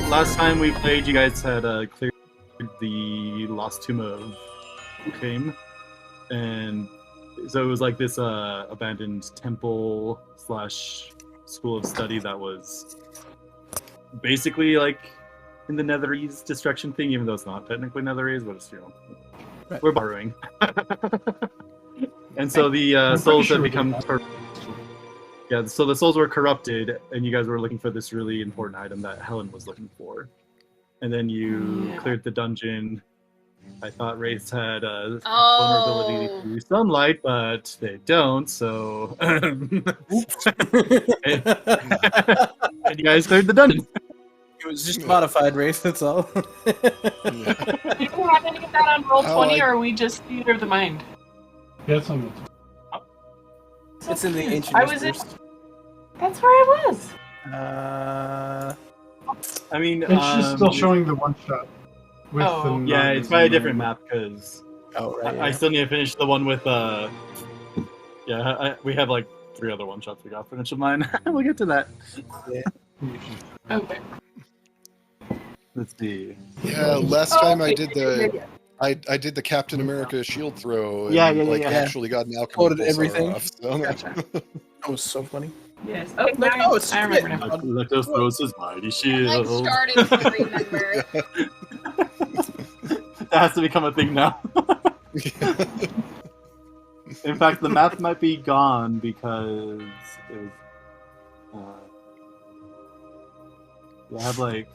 last time we played, you guys had cleared the lost tomb of Ukaim, and so it was like this abandoned temple slash school of study that was basically like in the Netherese destruction thing, even though it's not technically Netherese, but it's, you know, Right. we're borrowing. And so the souls had become yeah, so the souls were corrupted, and you guys were looking for this really important item that Helen was looking for. And then you cleared the dungeon. I thought Wraiths had vulnerability to sunlight, but they don't, so... and you guys cleared the dungeon. It was just modified Wraith, that's all. Do you have any of that on Roll20, or are we just theater of the mind? Yeah, it's on It's in the ancient I was in... Whispers. That's where I was. I mean, It's just still showing the one shot. With the yeah, it's by a different map, because I still need to finish the one with, we have like 3 other one-shots we got finish of mine. We'll get to that. Yeah. Okay. Let's see. Yeah, last time I did the I did the Captain America shield throw. And, actually got an alchemy Quoted everything. off. So. Gotcha. That was so funny. Yes. Oh, Like, now it's I remember now. Let us throw his mighty I shield. started to remember. That has to become a thing now. In fact, the map might be gone because it was, I have like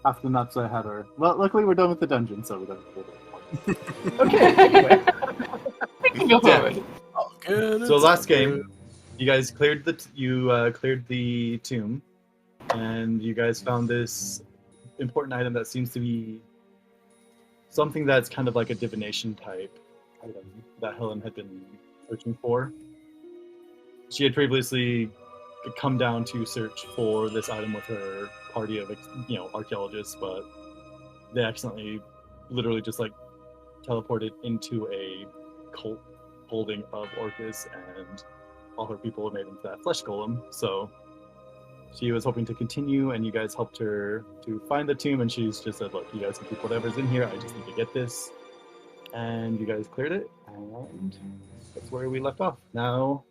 half the maps I had are. Well, luckily we're done with the dungeon, so we don't. Okay. Anyway. We can go forward. Oh, good. So last game, you guys cleared the tomb, and you guys found this important item that seems to be something that's kind of like a divination type item that Helen had been searching for. She had previously come down to search for this item with her party of, archaeologists, but they accidentally, literally just like teleported into a cult holding of Orcus, and all her people made into that flesh golem. So she was hoping to continue, and you guys helped her to find the tomb, and she's just said, look, you guys can keep whatever's in here, I just need to get this. And you guys cleared it, and that's where we left off. Now,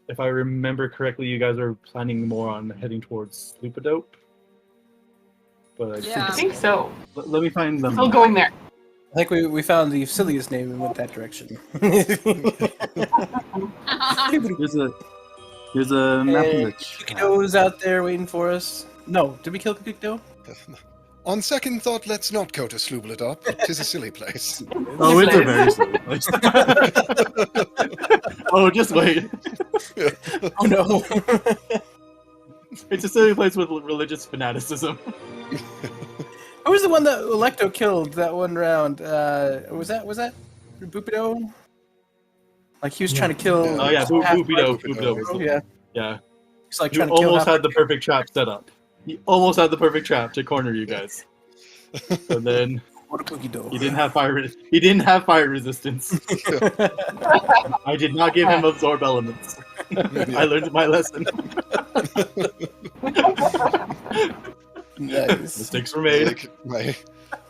if I remember correctly, you guys are planning more on heading towards Slupadope. But Yeah. I think so. let me find them. Still going there. I think we found the silliest name and went that direction. There's a map in the Kikdo's out there waiting for us. No, did we kill Kikdo? On second thought, let's not go to Slubladop. Tis a silly place. Oh, it's a very silly place. Oh, just wait. Oh no. It's a silly place with religious fanaticism. Who was the one that Electo killed that one round? Was that Bupido? Like he was trying to kill. Oh yeah, Bupido. Yeah. Yeah. He's like You trying to kill. almost had the perfect trap set up. He almost had the perfect trap to corner you guys. And then What a cookie dough. he didn't have fire. He didn't have fire resistance. I did not give him absorb elements. I learned my lesson. Nice. Mistakes were made. Like,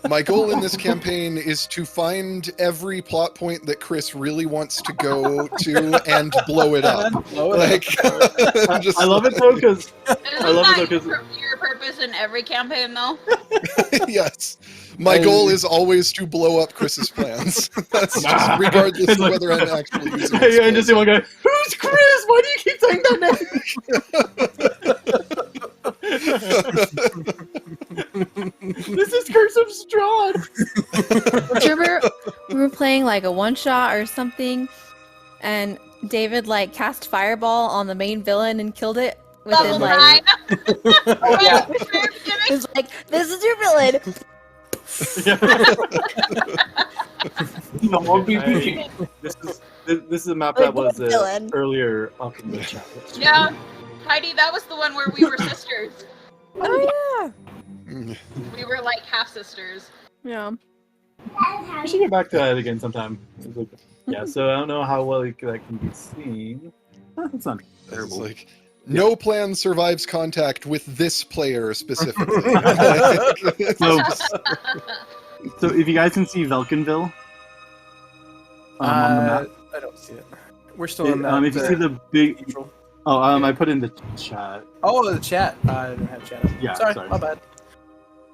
my goal in this campaign is to find every plot point that Chris really wants to go to and blow it up. Like, I love it though because Isn't that your purpose in every campaign, though? yes. My goal is always to blow up Chris's plans. That's just regardless of whether I'm actually using it. I just see one guy. Who's Chris? Why do you keep saying that name? This is Curse of Strahd. Remember, we were playing like a one shot or something, and David like cast fireball on the main villain and killed it within Level like. 9. Yeah. It's like, this is your villain. This is a map that was earlier up in the chat. Yeah, Heidi, that was the one where we were sisters. Oh We were like half sisters. yeah. We should get back to that again sometime. Yeah, so I don't know how well that can be seen. It's not It's terrible. like, No plan survives contact with this player specifically. So, so if you guys can see Velkenville on the map, I don't see it. We're still in that. if you see the big, cathedral. I put in the chat. Oh, the chat. I didn't have chat. Yeah, sorry, sorry. my bad.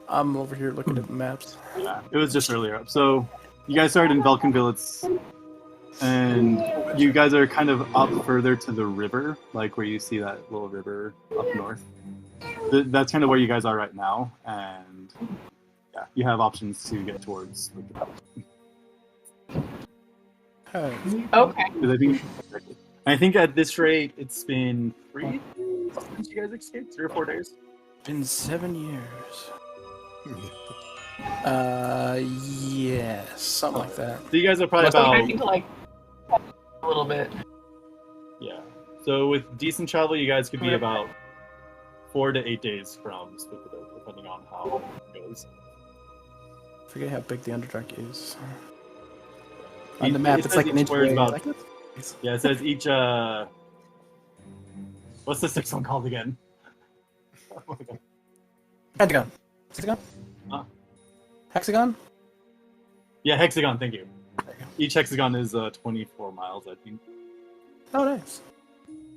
I'm over here looking at the maps. Yeah, it was just earlier. So you guys started in Velkenville, and you guys are kind of up further to the river, like where you see that little river up north. That's kind of where you guys are right now, and yeah, you have options to get towards. Okay. I think at this rate, it's been 3 days since you guys escaped, 3 or 4 days. Been 7 years. Yeah, something like that. So you guys are probably So I about need to like a little bit. yeah. So with decent travel, you guys could be about 4 to 8 days from Stupido, depending on how it goes. I forget how big the Underdark is. On the map, It it's says like an each inch word away. about- Like, Yeah, it says each. What's the 6th one called again? Oh my God. Pentagon. Hexagon? Huh? Hexagon? Yeah, hexagon. Thank you. There you go. Each hexagon is 24 miles, I think. Oh, nice.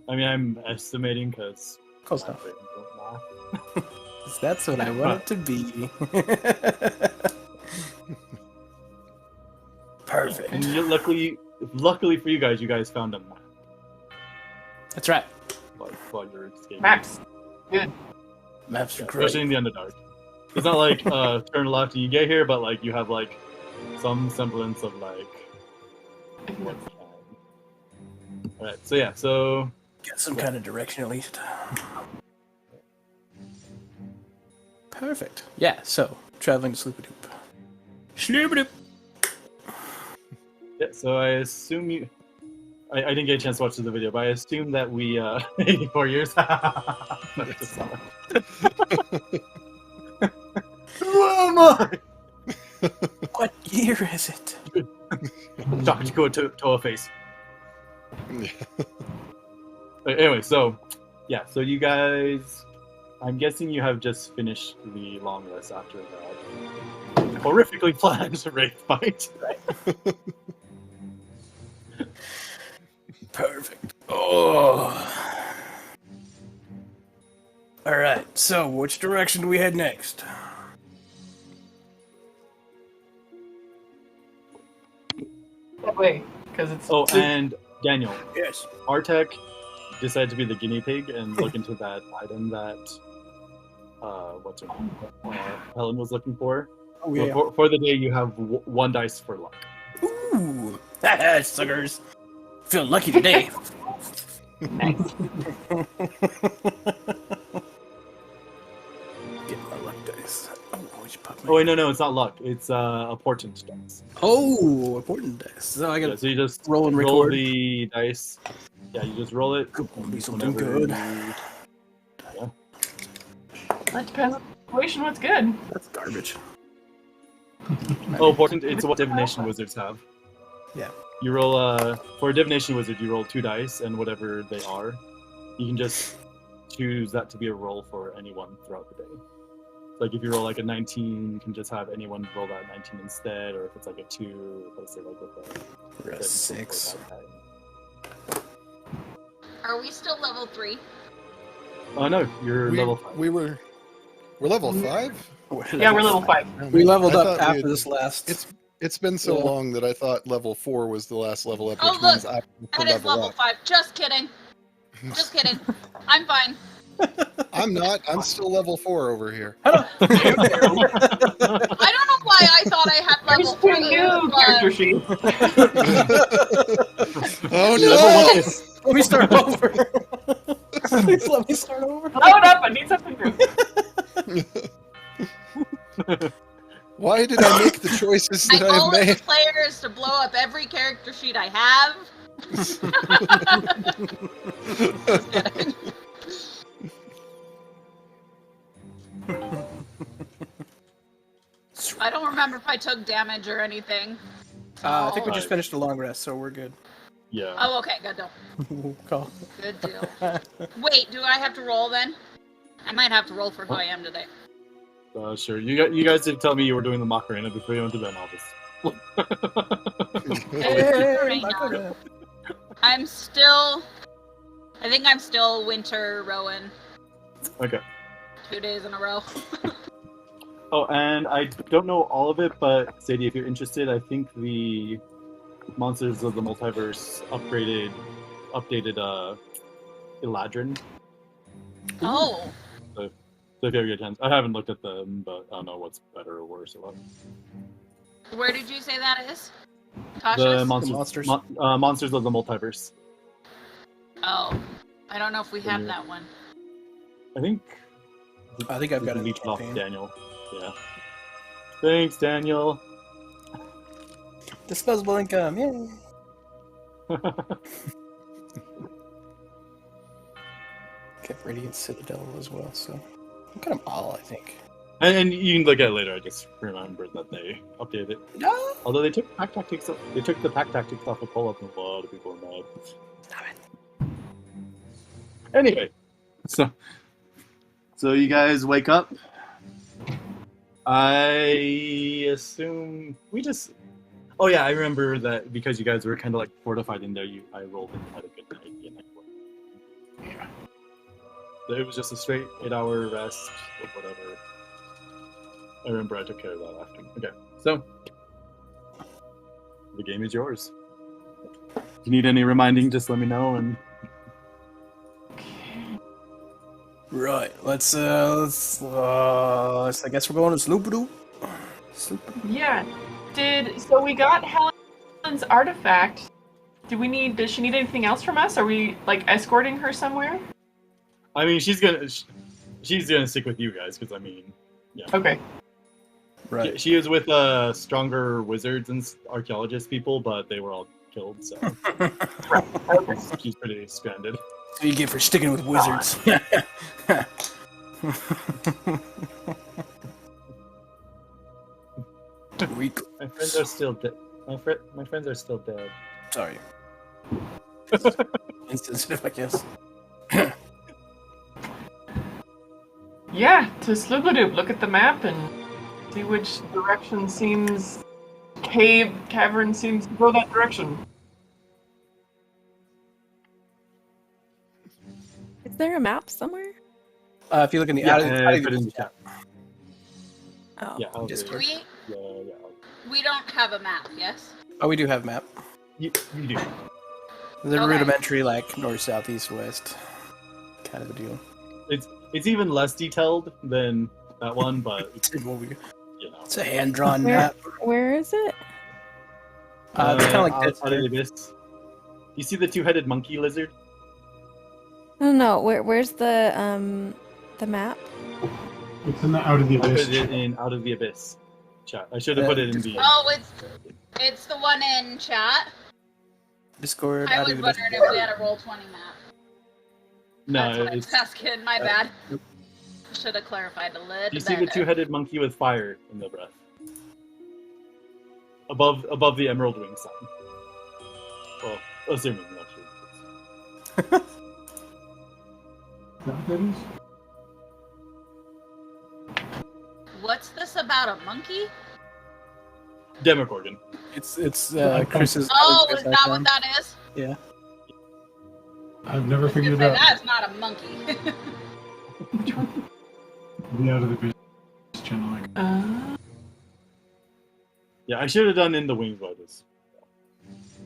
I mean, I'm estimating because. Close enough. That's what I want it to be. Perfect. And luckily for you guys found a map That's right. while you're escaping. Max. Good. Maps are Yeah, great. especially in the Underdark. It's not like turn left and you get here, but like you have like some semblance of like. Alright, so yeah, so Get some kind of direction at least. Perfect. Yeah, so, traveling to Sloopadoop. Sloopadoop! yeah, so I assume you. I didn't get a chance to watch the video, but I assume that we 84 years. Who am I? What year is it? Dr. Toa face. Anyway, so yeah, so you guys, I'm guessing you have just finished the long rest after that horrifically planned raid fight. Perfect. Oh. Alright, so which direction do we head next? That way, because it's. Oh, and Daniel, Yes. Artek decided to be the guinea pig and look into that item that Helen was looking for. Oh, So yeah. for the day, you have 1 dice for luck. Ooh. Haha, suckers. Feeling lucky today. Nice. Get my luck dice. Oh, what'd you pop Oh wait, no, it's not luck. It's a portent dice. Oh, important dice. So I Yeah, gotta so you just roll and roll record. the dice. Yeah, you just roll it. Be something whenever good. you- That depends on the situation. What's good? That's garbage. Oh, portent. It's what divination wizards have. Yeah. You roll for a divination wizard. You roll 2 dice, and whatever they are, you can just choose that to be a roll for anyone throughout the day. Like if you roll like a 19, you can just have anyone roll that 19 instead, or if it's like a 2, let's say like with We're a at 6. Are we still level 3? Oh no, you're level 5. We're level 5? Yeah, we're level 5. We leveled I up thought we after had- this last. It's been so Yeah. long that I thought level 4 was the last level up, Oh, which look, means I have to That is level up. 5. Just kidding. Just kidding. I'm fine. I'm not. I'm still level 4 over here. I don't know why I thought I had There's level 2 3. new but- character sheets. Oh Level no! Let me start over. Please let me start over. Load up. I need something new. Why did I make the choices My that I goal have as made? a player is to blow up every character sheet I have. Just kidding. I don't remember if I took damage or anything. I think we just finished a long rest, so we're good. Yeah. Oh, okay, good deal. Call. Good deal. Wait, do I have to roll then? I might have to roll for who I am today. Sure. You guys did tell me you were doing the Macarena before you went to bed, Elvis. Macarena. I'm still. I think I'm still winter Rowan. Okay. 2 days in a row. Oh, and I don't know all of it, but Sadie, if you're interested, I think the Monsters of the Multiverse updated Eladrin. Oh. So if you ever get a chance, I haven't looked at them, but I don't know what's better or worse about them. Where did you say that is? The Cautious? Monsters of the Multiverse. Oh. I don't know if we have that one. I think I've got it. Leech off Daniel. Yeah. Thanks, Daniel. Disposable income, yay! Get Radiant Citadel as well, so I've got them all, I think. And you can look at it later. I just remembered that they updated it. No! Although they took the pack tactics off of pull-up, and a lot of people are mad. Damn it. Anyway, so you guys wake up. I assume we just. Oh yeah, I remember that because you guys were kind of like fortified in there. I rolled and had a good night. Yeah. So it was just a straight 8-hour rest or whatever. I remember I took care of that after. Okay, so the game is yours. If you need any reminding, just let me know. And Right, let's I guess we're going to Sloop-a-doo. Yeah. So we got Helen's artifact. Does she need anything else from us? Are we like escorting her somewhere? I mean, she's gonna stick with you guys because I mean, yeah. Okay. Right. She is with stronger wizards and archaeologist people, but they were all killed, so Okay. she's pretty stranded. So you get for sticking with wizards. Rico. My friends are still dead. My friends are still dead. Sorry. Insensitive, I guess. Yeah, to Sloop-a-doop. Look at the map and see which direction seems... cavern seems to go that direction. Is there a map somewhere? If you look in the Yeah, out of put it in the the chat. Oh. Yeah, I'll Discord. We don't have a map, yes? Oh, we do have a map. You do. The Okay. rudimentary, like north, south, east, west, kind of a deal. It's even less detailed than that one, but It's you know. a hand-drawn Where, map. where is it? It's kind of like out this. of the abyss. You see the two-headed monkey lizard? I don't know. Where's the map? It's in the Out of the I Abyss. put it in Out of the Abyss chat. I should have put it in the. Oh, it's the one in chat? Discord. I out was of the wondering if we had a Roll20 map. No, That's what I was it's. asking. My bad. Should have clarified a little You see the better. two-headed monkey with fire in the breath. Above the emerald wing sign. Well, assuming not sure. Is that what that is? What's this about a monkey? Demogorgon. It's Chris's. Oh, is that what that is? Yeah. I've never I was gonna figured say, it out. that's not a monkey. The Out of the Abyss channel. Like, Yeah, I should have done in the wings lotus.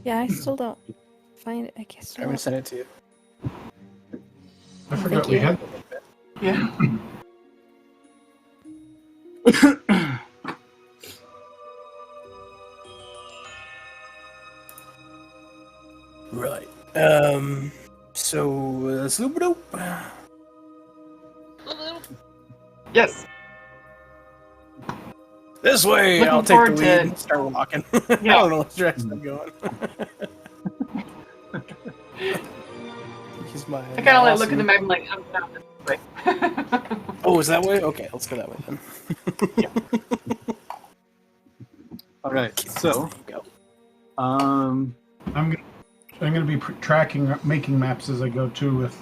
Yeah, I still don't find it. I guess. I'm gonna send it to you. I forgot Thank we you. had. Yeah. Right. So Sloop-a-doop. Yes. This way. Looking I'll take the forward lead to- and start walking. Yeah. I don't know what direction I'm going. He's my. I kind of like look at the map and like, I'm not this way. Oh, is that way? Okay, let's go that way then. All right, so Go. um, I'm gonna I'm going to be tracking, making maps as I go too with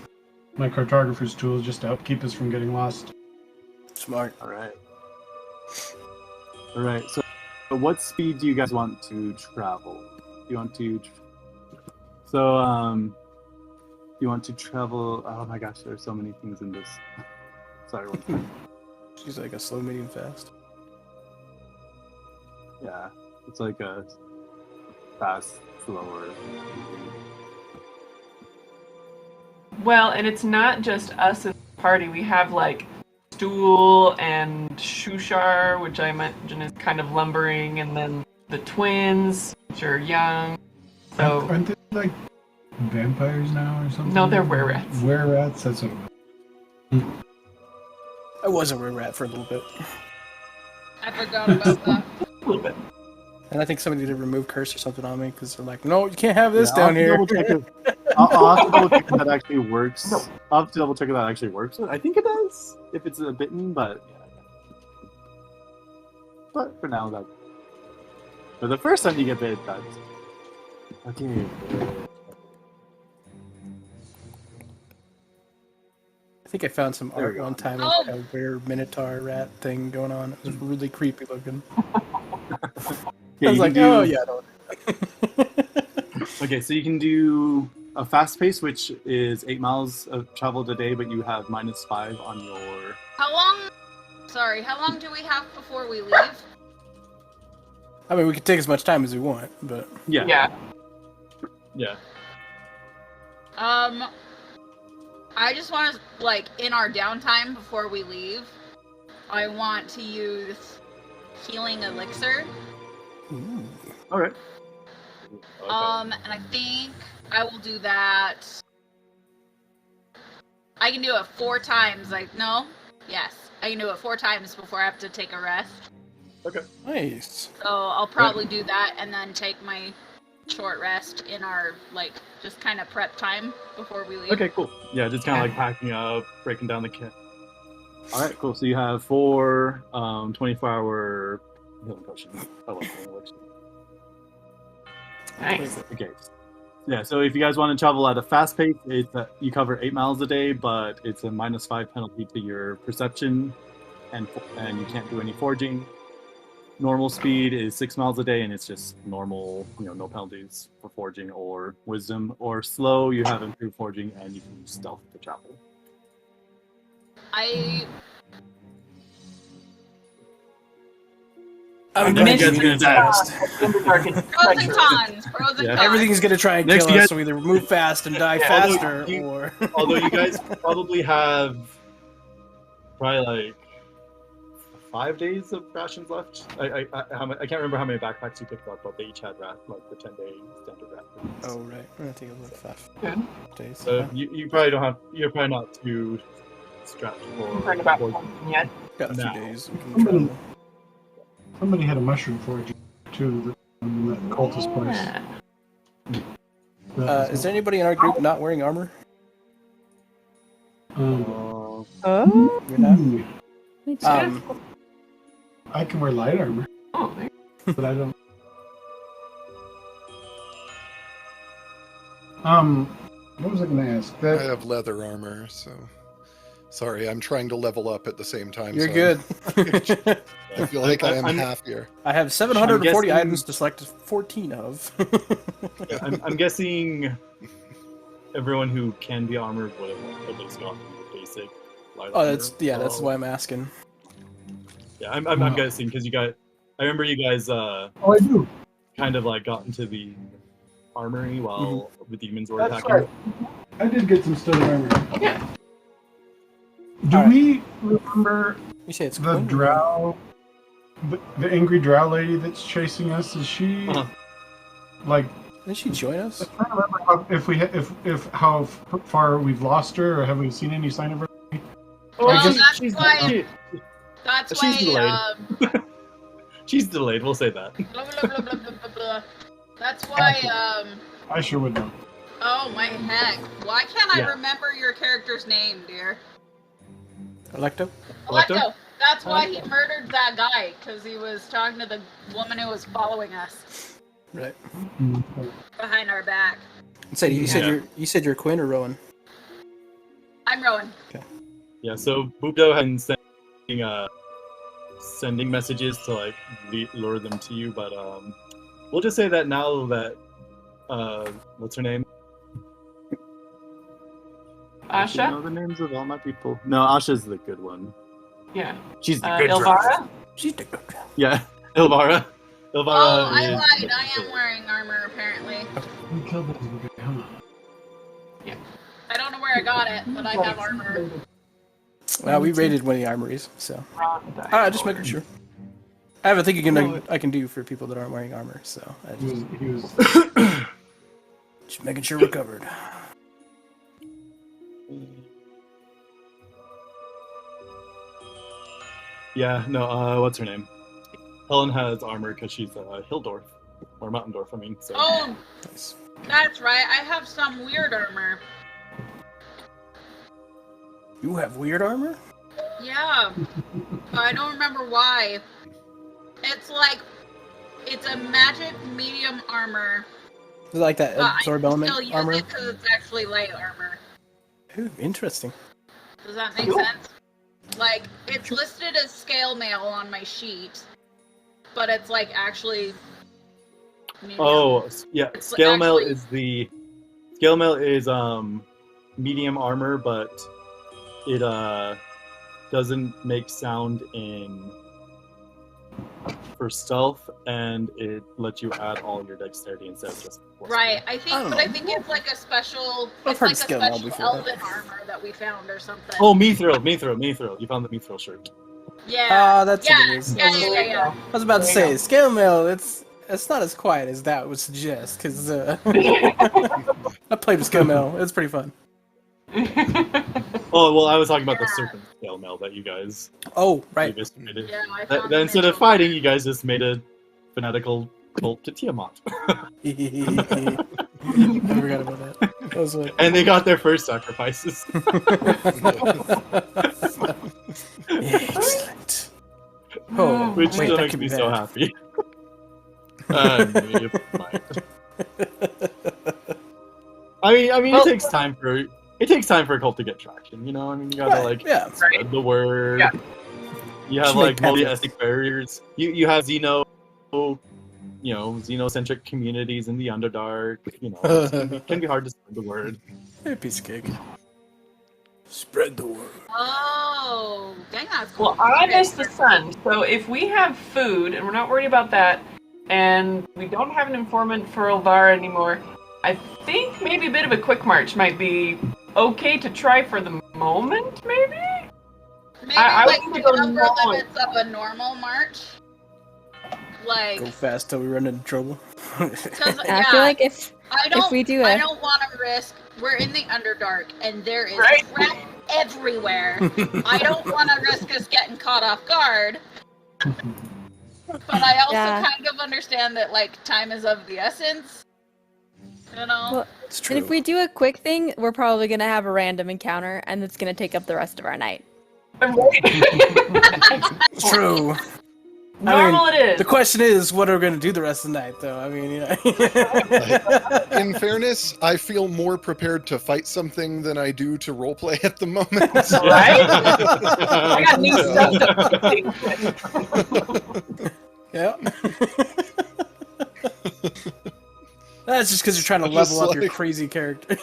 my cartographer's tools just to help keep us from getting lost. Smart. All right. All right. So, what speed do you guys want to travel? Do you want to? You want to travel? Oh my gosh, there's so many things in this. Sorry, one second. She's like a slow, medium, fast. Yeah, it's like a fast, slower. Well, and it's not just us as a party. We have like Stool and Shushar, which I imagine is kind of lumbering, and then the twins, which are young. So Aren't they like vampires now or something? No, they're were-rats. Were-rats, that's what it was. I was a rat for a little bit. I forgot about that. a little bit. And I think somebody did remove curse or something on me because they're like, no, you can't have this down here. I'll have to double check if that actually works. I'll have to double check if that actually works. I think it does, if it's a bitten, but yeah. But for now, that. But the first time you get bit, that's okay. I think I found some There we art go. one time Oh. of a weird minotaur rat thing going on. It was really creepy looking. Yeah, I was you like, can oh do- yeah, don't. Okay, so you can do a fast pace, which is 8 miles of travel a day, but you have -5 on your. How long? Sorry, how long do we have before we leave? I mean, we could take as much time as we want, but Yeah. Yeah. Yeah. I just want to, like, in our downtime before we leave, I want to use healing elixir. ooh. All right. And I think I will do that. I can do it 4 times. Yes, I can do it 4 times before I have to take a rest. Nice. So I'll probably do that and then take my short rest in our, like, just kind of prep time before we leave. Okay, cool. Yeah, just kind of like packing up, breaking down the kit. All right, cool. So you have 4 24-hour healing potions. I love healing elixir. Nice. Okay. Yeah, so if you guys want to travel at a fast pace, it's you cover 8 miles a day, but it's a -5 penalty to your perception, and you can't do any forging. Normal speed is 6 miles a day, and it's just normal, no penalties for forging or wisdom. Or slow, you have improved forging, and you can use stealth to travel. I'm Next, glad you you guys did are that. Pros and cons. Pros and Yeah. cons. Everything's gonna try and Next, kill you us, guys- so either move fast and die Yeah, faster, although you guys probably have probably like 5 days of rations left. I can't remember how many backpacks you picked up, but they each had like the 10-day standard rations. Oh right, I'm gonna take a look. 5 Good. days. So you probably don't have. You're probably not too strapped for. Talking about for- something yet. Got a few now. days. We can travel. Somebody had a mushroom foraging too in that cultist place. Yeah. Is there anybody in our group not wearing armor? Um, Oh. You're not. Me too. I can wear light armor, Oh, there. but I don't. What was I going to ask? I That have leather armor, so sorry, I'm trying to level up at the same time. You're so good. I feel like I am I'm- happier. I have 740 I'm guessing- items to select 14 of. I'm guessing everyone who can be armored would have at least gotten the basic light Oh, armor. that's why I'm asking. Yeah, I'm guessing because you got. I remember you guys oh, I do. kind of like got into the armory while the demons were That's attacking. right. I did get some studded armor. Yeah. Do Alright. we remember You say it's the cool? drow, the angry drow lady that's chasing us? Is she Uh-huh. like? Didn't she join us? I can't remember how far we've lost her, or have we seen any sign of her? Oh, Well, she's, that's she's, why- she- That's She's why. delayed. she's delayed. We'll say that. Blah, blah, blah, blah, blah, blah, blah. That's why. I sure would know. Oh my heck! Why can't I Yeah. remember your character's name, dear? Electo? Electo? Electo. That's why he murdered that guy, because he was talking to the woman who was following us Right. behind our back. You said you're Quinn or Rowan? I'm Rowan. Yeah, so Bubdo has been sending messages to like lure them to you, but we'll just say that now that what's her name? Asha? I know the names of all my people. No, Asha's the good one. Yeah. She's the good Ilvara? She's the good. Yeah, Ilvara. Ilvara. Oh, I is lied. I am wearing armor apparently. You killed those guy, huh? I don't know where I got it, but I have armor. We raided one of the armories, so. Just making sure. I have a thing I can do for people that aren't wearing armor, so. He was Just making sure we're covered. Yeah, no, what's her name? Helen has armor because she's Hilldorf. Or Mountaindorf, I mean. So. Oh, Nice. that's right. I have some weird armor. You have weird armor? Yeah. I don't remember why. It's like, it's a magic medium armor. Is it like that absorb I element still use armor? it because it's actually light armor. Ooh, interesting. Does that make sense? Like, it's listed as scale mail on my sheet, but it's like actually medium. Oh, yeah. It's Scale mail actually- is medium armor, but it doesn't make sound for stealth, and it lets you add all your dexterity instead of just force. Right, I think, don't but know. I think it's like a special, I've it's heard like a scale mail special before. elven armor that we found or something. Oh, Mithril. You found the Mithril shirt. Yeah. That's yeah, what it is. yeah. I was about to say, scale mail, it's not as quiet as that would suggest, because I played with scale mail. It's pretty fun. Oh, well, I was talking about the serpent scale mail that you guys Oh, right. submitted. Yeah, I That found instead it. of fighting, you guys just made a fanatical cult to Tiamat. I forgot about that. That was what... And they got their first sacrifices. Excellent. Oh, Which wait, still that makes could me be so bad. happy. I mean, it takes time for a cult to get traction. You know, I mean, you gotta Yeah. spread the word. Yeah. You have Should make like multi-ethnic barriers. You have xenocentric communities in the Underdark. You know, it can be hard to spread the word. Hey, piece of cake. Spread the word. Oh, dang, that's cool. Well, I miss the sun, so if we have food and we're not worried about that, and we don't have an informant for Elvara anymore, I think maybe a bit of a quick march might be okay to try for the moment, maybe? Maybe I like would the go number normal. limits of a normal march. Like, Go fast till we run into trouble. because I feel like if I don't we do I a- don't want to risk. We're in the Underdark, and there is Right. crap everywhere. I don't want to risk us getting caught off guard. But I also Yeah. kind of understand that like time is of the essence. You know. Well, It's true. and if we do a quick thing, we're probably gonna have a random encounter, and it's gonna take up the rest of our night. It's true. Normal it is. The question is, what are we going to do the rest of the night, though? I mean, In fairness, I feel more prepared to fight something than I do to roleplay at the moment. Right? I got new stuff to yeah. That's just because you're trying to Just level up your like- crazy character.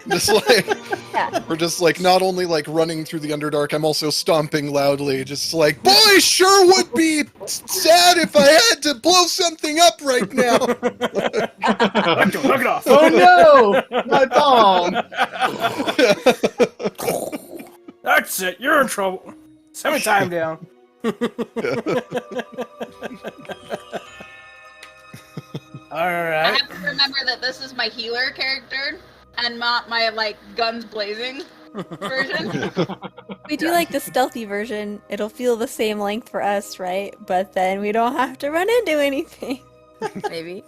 Just like Yeah. we're just like not only like running through the Underdark, I'm also stomping loudly, just like, boy, sure would be sad if I had to blow something up right now. Knock it off. Oh no! My bomb! That's it. You're in trouble. Set me time down. All I right. have to remember that this is my healer character and not my like guns blazing version. We do like the stealthy version. It'll feel the same length for us, right? But then we don't have to run into anything. Maybe.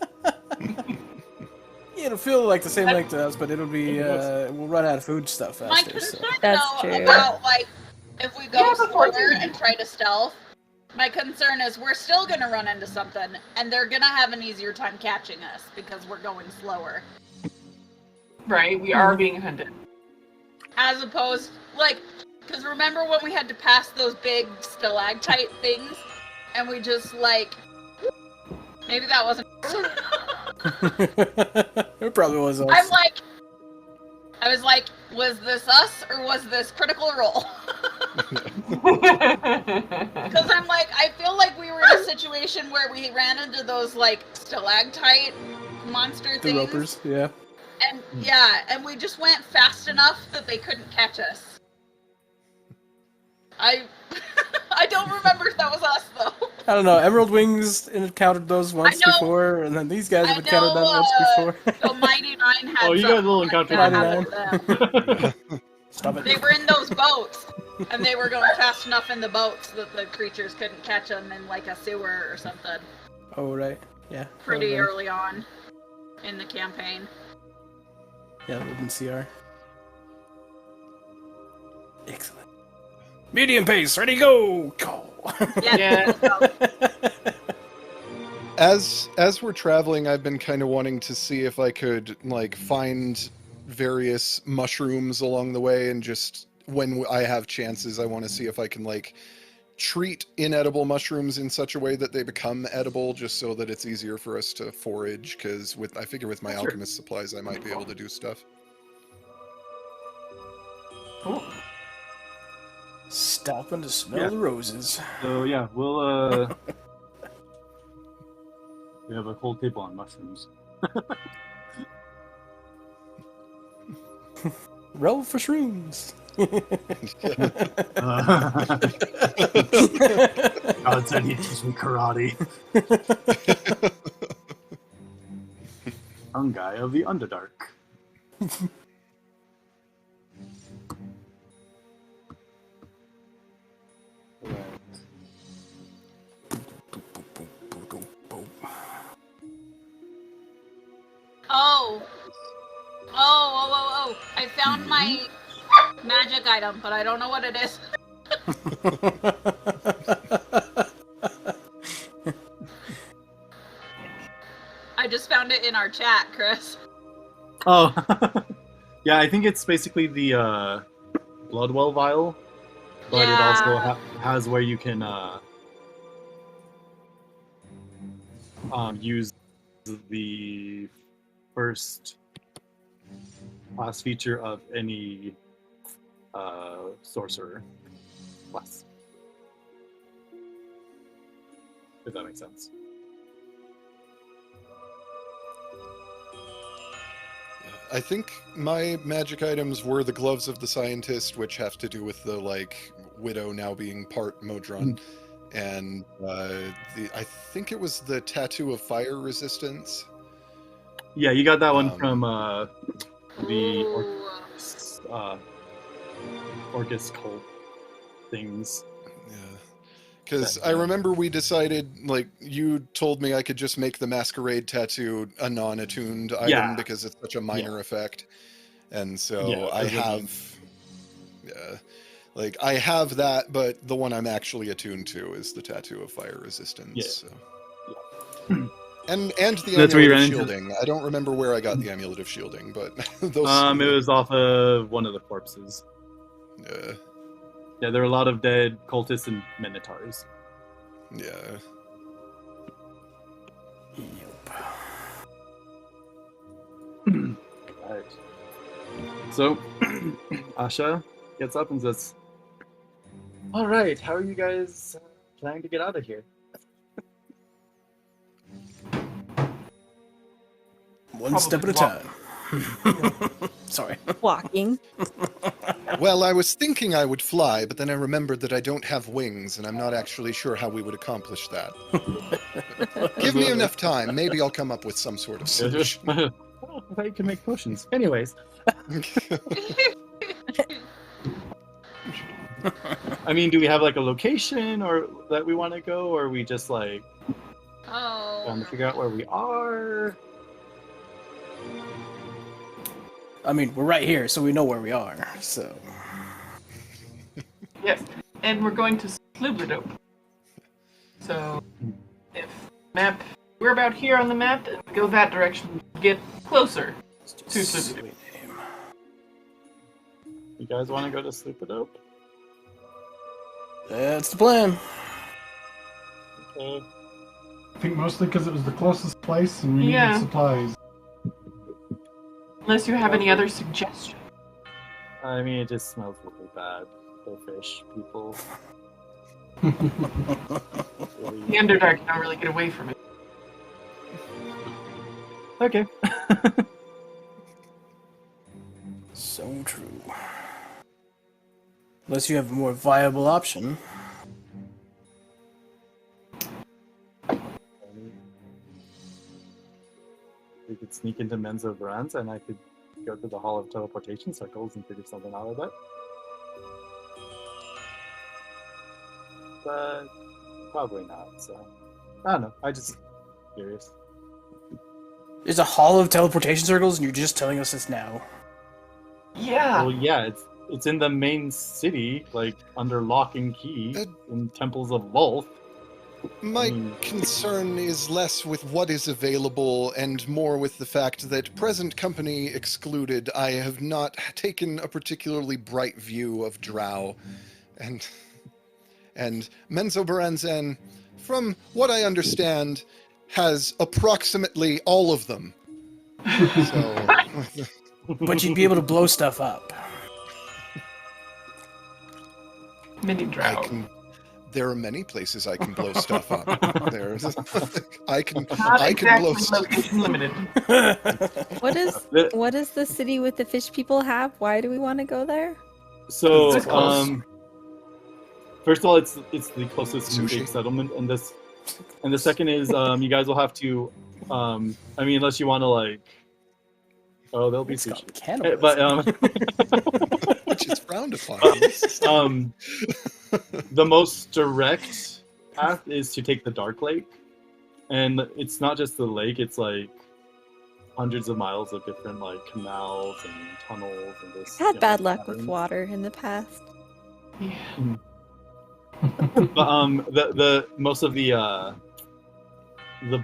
Yeah, it'll feel like the same length to us, but it'll be we'll run out of food stuff My faster. So. concern That's though true. about like if we go Yeah, before slower you- and try to stealth, my concern is we're still gonna run into something and they're gonna have an easier time catching us because we're going slower. Right, we are being hunted. As opposed, like, because remember when we had to pass those big stalactite things, and we just like, maybe that wasn't. It probably was us. I was like, was this us or was this Critical Role? Because I'm like, I feel like we were in a situation where we ran into those like stalactite monster The things. ropers, yeah. And yeah, and we just went fast enough that they couldn't catch us. I don't remember if that was us though. I don't know. Emerald Wings encountered those once know. before, and then these guys have I encountered that know, once before. The Mighty Nine had Oh, you guys something will like encounter that Mighty happen to them. Stop it. They were in those boats, and they were going fast enough in the boats that the creatures couldn't catch them in like a sewer or something. Oh, right. Yeah. Pretty Okay. early on in the campaign. Yeah, that in CR. Excellent. Medium pace, ready, go! Go! Yeah. As we're traveling, I've been kind of wanting to see if I could like find various mushrooms along the way, and just when I have chances, I want to see if I can like treat inedible mushrooms in such a way that they become edible, just so that it's easier for us to forage. Because I figure with my Sure. alchemist supplies, I might be able to do stuff. Cool. Stopping to smell Yeah. the roses. So yeah, we'll we have a whole table on mushrooms. Roll for shrooms. God said he'd teach me karate. Young guy of the Underdark. Oh, I found my magic item, but I don't know what it is. I just found it in our chat, Chris. Oh, yeah. I think it's basically the Bloodwell vial, but it also has where you can use the first class feature of any sorcerer class. If that makes sense. I think my magic items were the gloves of the scientist, which have to do with the like widow now being part Modron, and I think it was the tattoo of fire resistance. Yeah, you got that one from the Ooh. Orcus cult things. Yeah, because I remember we decided, like, you told me I could just make the masquerade tattoo a non-attuned item Yeah. because it's such a minor effect, and so Yeah, I as it have, like I have that, but the one I'm actually attuned to is the tattoo of fire resistance. Yeah. So. And the That's where you amulet ran of into- shielding. I don't remember where I got the amulet of shielding, but those. It was off of one of the corpses. Yeah, there were a lot of dead cultists and minotaurs. Yeah. Alright. So, Asha gets up and says, "Alright, how are you guys planning to get out of here?" One step at a time. Sorry. Walking. Well, I was thinking I would fly, but then I remembered that I don't have wings, and I'm not actually sure how we would accomplish that. Give me enough time. Maybe I'll come up with some sort of solution. I thought you could make potions. Anyways. I mean, do we have like a location or that we want to go, or are we just like trying to figure out where we are? I mean, we're right here, so we know where we are. So. Yes, and we're going to Slubido. So, if we're about here on the map, and we go that direction, get closer to Slubido. You guys want to go to Sloopadope? That's the plan. Okay. I think mostly because it was the closest place and we Yeah. needed supplies. Unless you have any other suggestions. I mean, it just smells really bad. The fish people. Really... The Underdark don't really get away from it. Okay. So true. Unless you have a more viable option. We could sneak into Menzo Brands and I could go to the Hall of Teleportation Circles and figure something out of it. But probably not, so I don't know. I just curious. There's a hall of teleportation circles, and you're just telling us this now. Yeah. Well, yeah, it's in the main city, like under lock and key in Temples of Lolth. My concern is less with what is available and more with the fact that, present company excluded, I have not taken a particularly bright view of Drow. And Menzo Baranzan, from what I understand, has approximately all of them. So, But you'd be able to blow stuff up. Mini Drow. there are many places I can blow stuff up. There's, I can Not blow exactly stuff. location limited. What does the city with the fish people have? Why do we want to go there? So, It's close. first of all, it's the closest Sushi. big settlement, and the second is you guys will have to, I mean, unless you want to like, oh, there'll be It's sushi, called cannibalism. but Which is frowned upon. the most direct path is to take the Dark Lake, and it's not just the lake; it's like hundreds of miles of different like canals and tunnels and this. I've had bad luck with caverns. water in the past. Yeah. But the most of the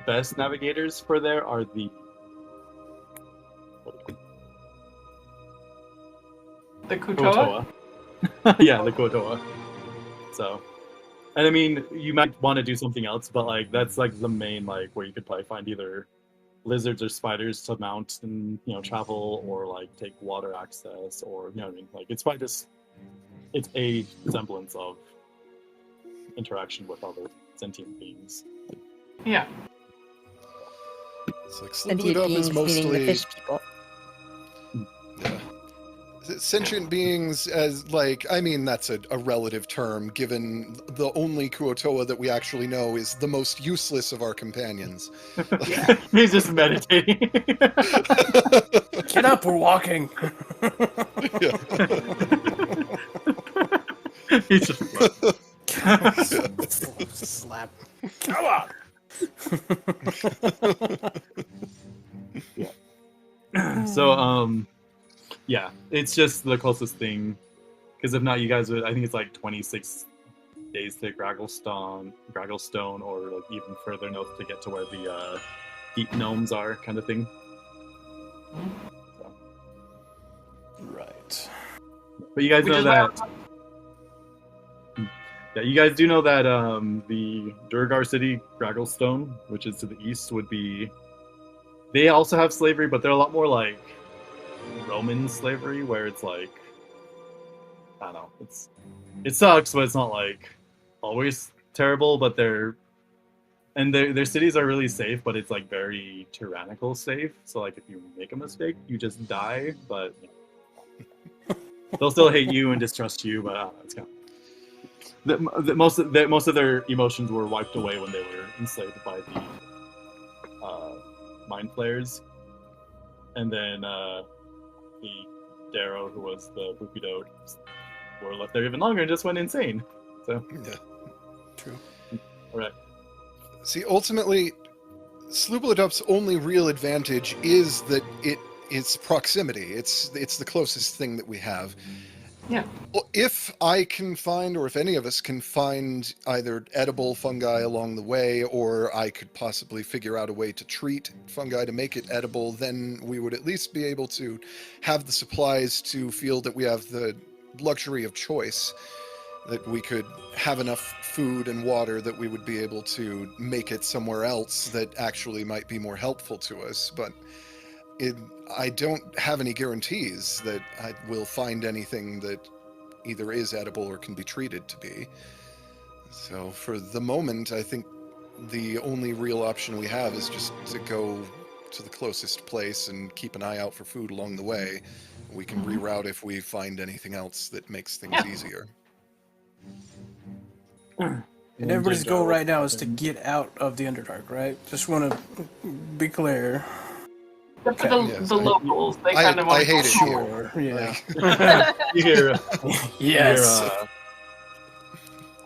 best navigators for there are the The Kutoa? Kotoa. Yeah, the Kotoa. So, and I mean, you might want to do something else, but like that's like the main like where you could probably find either lizards or spiders to mount and travel, or like take water access, or what I mean. Like it's probably just it's a semblance of interaction with other sentient beings. Yeah. It's like Sentient Slippered Up beings is meaning the mostly fish people. sentient beings as like, I mean, that's a relative term given the only Kuotoa that we actually know is the most useless of our companions. He's just meditating. Get up, we're walking. Yeah. He's just Slap. Come on. so yeah, it's just the closest thing, because if not, you guys would, I think it's like 26 days to Gragglestone, or like even further north to get to where the deep gnomes are, kind of thing. Right. But you guys Which know is that. Yeah, you guys do know that the Durgar city, Gragglestone, which is to the east, would be. They also have slavery, but they're a lot more like Roman slavery, where it's like, I don't know, it sucks, but it's not like always terrible. But their cities are really safe, but it's like very tyrannical safe. So like if you make a mistake, you just die. But they'll still hate you and distrust you. But I don't know, it's kind of most of their emotions were wiped away when they were enslaved by the mind flayers, and then the Darrow, who was the Bukido, were left there even longer and just went insane. So Yeah. True. All right. See, ultimately, Sloopalidup's only real advantage is that it's proximity. It's the closest thing that we have. Yeah. Well, if I can find, or if any of us can find either edible fungi along the way, or I could possibly figure out a way to treat fungi to make it edible, then we would at least be able to have the supplies to feel that we have the luxury of choice, that we could have enough food and water that we would be able to make it somewhere else that actually might be more helpful to us. But I don't have any guarantees that I will find anything that either is edible or can be treated to be. So for the moment, I think the only real option we have is just to go to the closest place and keep an eye out for food along the way. We can reroute if we find anything else that makes things easier. And everybody's goal right now is to get out of the Underdark, right? Just want to be clear. Except for the locals, they kind of want I hate it Sure, yeah. You hear, Yes.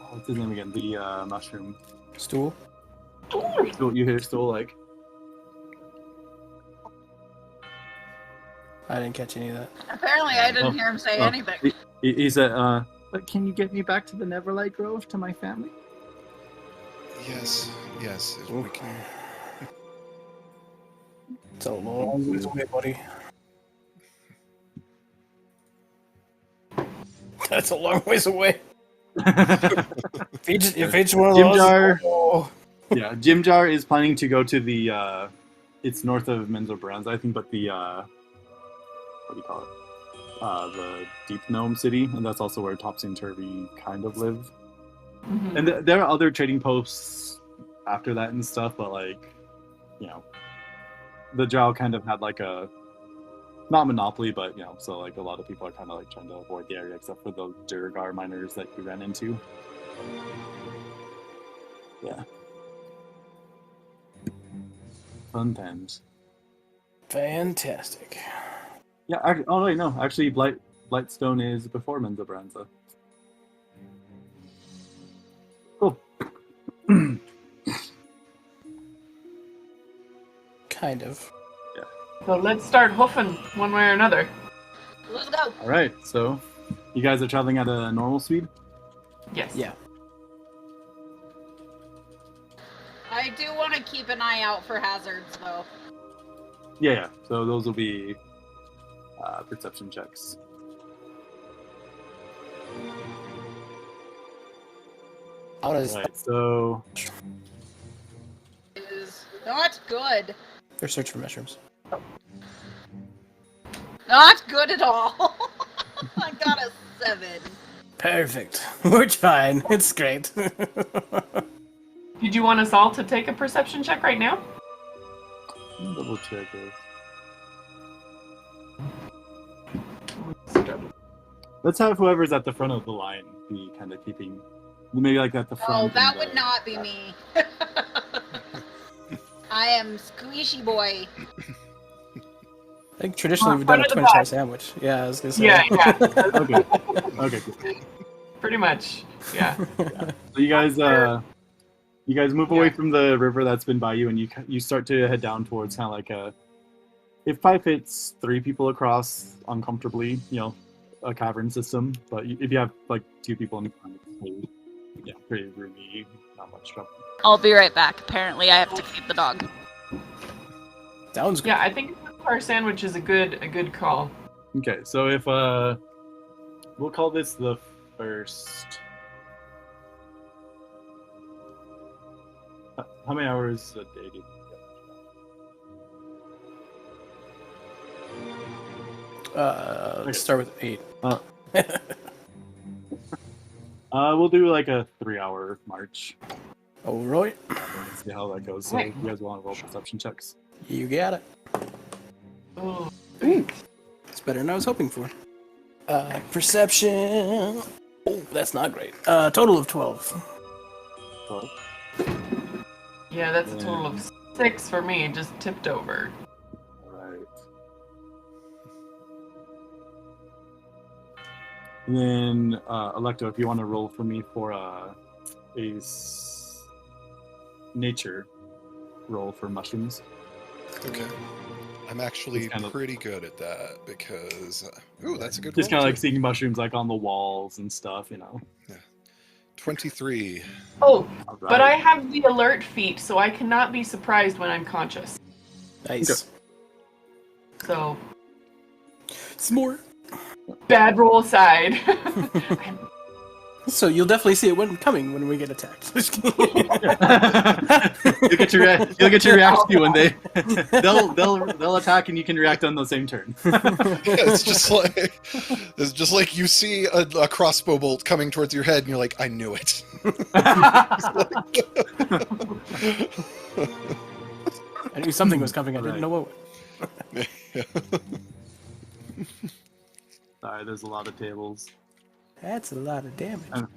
what's his name again? The mushroom. Stool? Stool, you hear Stool like, I didn't catch any of that. Apparently, I didn't hear him say anything. he said, but can you get me back to the Neverlight Grove, to my family? Yes, we can. It's a long ways away, buddy. That's a long ways away. If each one of those... Jimjar. Oh. Yeah, Jimjar is planning to go to the, it's north of Menzoberranzan, I think, but the, what do you call it? The Deep Gnome City, and that's also where Topsy and Turvy kind of live. Mhm. And there are other trading posts after that and stuff, but like, you know, the Drow kind of had like a, not monopoly, but you know, so like a lot of people are kind of like trying to avoid the area except for the Durgar miners that you ran into. Yeah. Fun times. Fantastic. Yeah, oh wait, no, actually Blightstone is before Menzoberranzan. Cool. Kind of. So let's start hoofing one way or another. Let's go. Alright, so you guys are traveling at a normal speed? Yes. Yeah. I do want to keep an eye out for hazards, though. Yeah, so those will be perception checks. How does Right, so Is not good. They're searching for mushrooms. Not good at all. I got a 7. Perfect. We're fine. It's great. Did you want us all to take a perception check right now? double check this. Let's have whoever's at the front of the line be kind of keeping, maybe like at the front. Oh, that and would not be me. I am Squishy Boy. I think traditionally we've Front done a of the twin back. star sandwich. Yeah, I was gonna say. Yeah. Okay. Okay. Cool. Pretty much. Yeah. So you guys move away from the river that's been by you, and you start to head down towards kind of like a. It probably fits 3 people across uncomfortably, you know, a cavern system. But if you have like 2 people in the front, it's pretty roomy, not much trouble. I'll be right back. Apparently, I have to feed the dog. Sounds good. Yeah, I think our sandwich is a good call. Okay, so if we'll call this the first. How many hours a day do you Let's start with 8. We'll do like a 3-hour march. Oh, really? Let's see how that goes. So Right. you guys want to roll perception checks? You got it. Oh, It's better than I was hoping for. Perception. Oh, that's not great. Total of 12. 12. yeah, that's a total of 6 for me. Just tipped over. Alright. And then, Electo, if you want to roll for me for nature roll for mushrooms. Okay. I'm actually It's kind of- pretty good at that because... ooh, that's a good Just roll, kind of like too. seeing mushrooms like on the walls and stuff, you know. 23. Oh, Alright. but I have the alert feat, so I cannot be surprised when I'm conscious. Nice. So, Smart. bad roll aside. So you'll definitely see it coming when we get attacked. You'll get your reaction when they'll attack and you can react on the same turn. It's just like you see a crossbow bolt coming towards your head, and you're like, I knew it. I knew something was coming. I didn't know what. Sorry, there's a lot of tables. That's a lot of damage.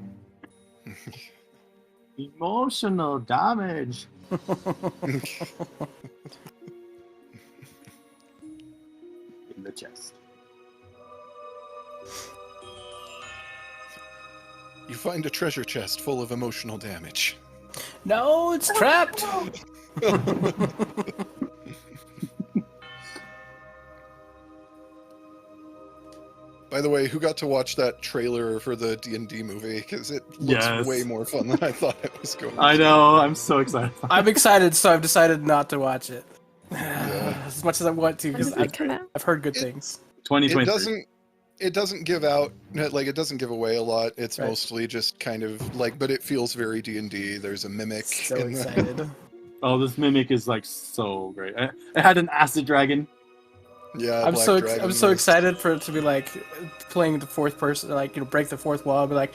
Emotional damage. In the chest. You find a treasure chest full of emotional damage. No, it's trapped. By the way, who got to watch that trailer for the D&D movie? Because it looks Yes. way more fun than I thought it was going to. I know. I'm so excited. I'm excited, so I've decided not to watch it. Yeah. As much as I want to, When because does it come out? I've heard good things. 2023. It doesn't give out, like, it doesn't give away a lot. It's Right. mostly just kind of like, but it feels very D&D. There's a mimic. So in the- excited. Oh, this mimic is like so great. It had an acid dragon. Yeah, I'm Black so Dragon I'm so was- excited for it to be like playing the fourth person, like break the fourth wall, and be like,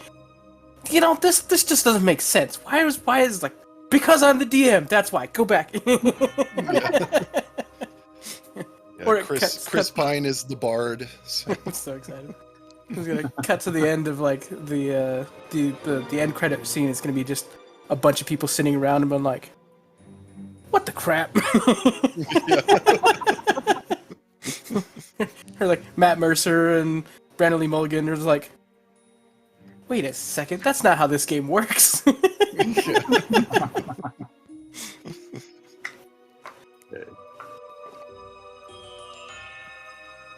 this just doesn't make sense. Why is like because I'm the DM. That's why. Go back. Yeah, Or it Chris cuts- Pine is the bard. So. I'm so excited. It's gonna cut to the end of like the end credit scene. It's gonna be just a bunch of people sitting around and being like, "What the crap?" Or like Matt Mercer and Brandon Lee Mulligan are just like, "Wait a second, that's not how this game works."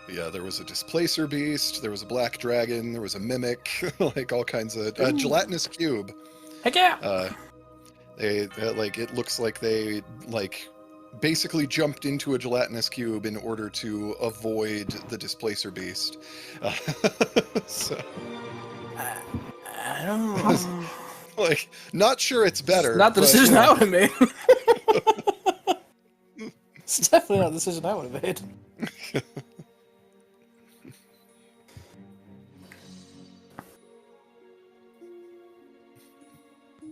Yeah, there was a displacer beast, there was a black dragon, there was a mimic, like all kinds of a gelatinous cube. Heck yeah! They like it looks like they like basically jumped into a gelatinous cube in order to avoid the displacer beast. So, I don't. like, not sure it's better. Not the but, decision you I know. would have made. It's definitely not the decision I would have made.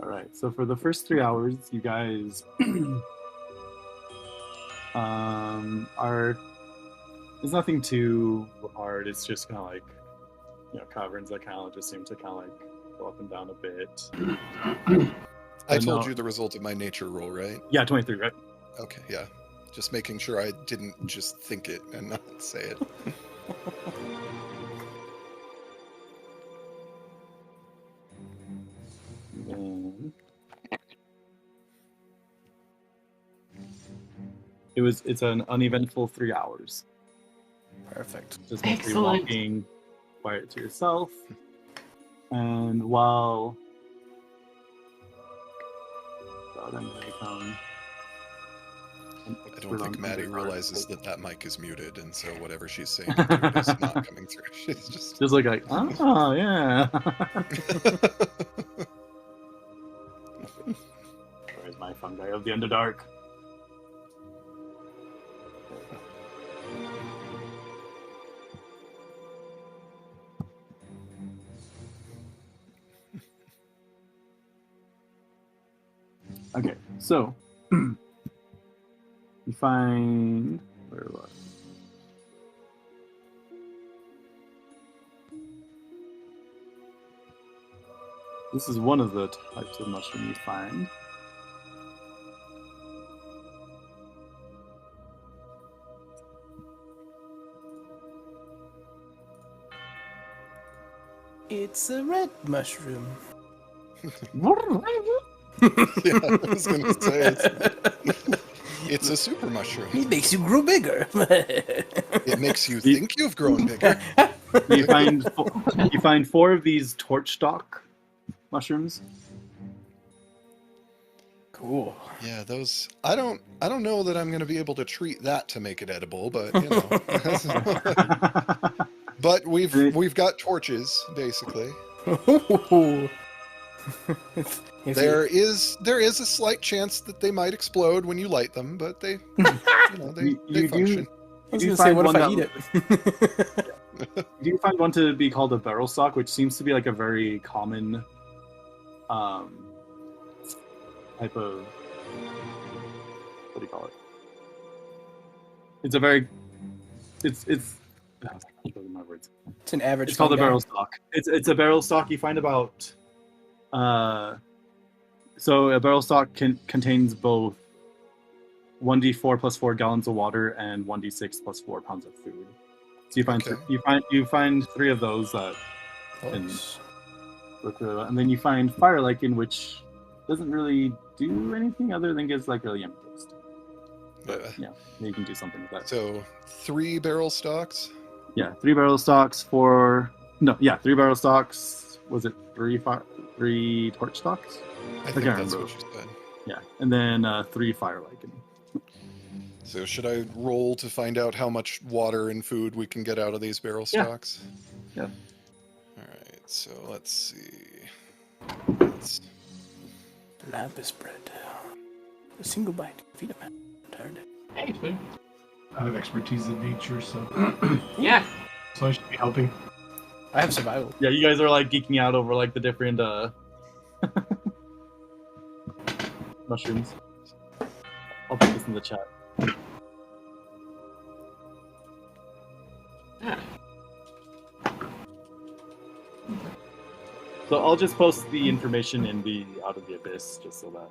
All right. So for the first 3 hours, you guys are. There's nothing too hard. It's just kind of like, caverns that kind of just seem to kind of like go up and down a bit. I But told no. you the result of my nature roll, right? Yeah, 23, right? Okay, yeah. Just making sure I didn't just think it and not say it. And it's an uneventful 3 hours. Perfect. Just mostly Excellent. walking quiet to yourself. And while I'm gonna come. I don't think Maddie realizes that mic is muted, and so whatever she's saying is not coming through. She's just... Just like, oh yeah. Where's my fungi of the Underdark? Okay, so you find where was it? This is one of the types of mushroom you find. It's a red mushroom. Yeah, I was gonna say it's a super mushroom. It makes you grow bigger. It makes you think you've grown bigger. You find 4 of these torch stalk mushrooms. Cool. Yeah, those. I don't know that I'm gonna be able to treat that to make it edible, but you know. But we've got torches, basically. There is a slight chance that they might explode when you light them, but they You function. I was You gonna say, find what if one I eat it? Do you find one to be called a barrel stock, which seems to be like a very common type of, what do you call it? It's a very it's my words. It's an average. It's called a fungi. barrel stock. It's a barrel stock. You find about so a barrel stock contains both 1d4 plus 4 gallons of water and 1d6 plus 4 pounds of food. So you find Okay. you find 3 of those that can Nice. go through, and then you find fire lichen, which doesn't really do anything other than gives like really amethyst. But yeah, you can do something with that. So 3 barrel stocks. Yeah, 3 barrel stocks for 3 barrel stocks. Was it 3 torch stocks? I think can't that's remember. what you said. Yeah, and then 3 fire lichen. So should I roll to find out how much water and food we can get out of these barrel stocks? Yeah. All right. So let's see. Lapis bread. A single bite. Feed a man. Tired. Hey, food. I have expertise in nature, so Yeah. I should be helping. I have survival. Yeah, you guys are like geeking out over like the different mushrooms. I'll put this in the chat. Yeah. So I'll just post the information in the Out of the Abyss, just so that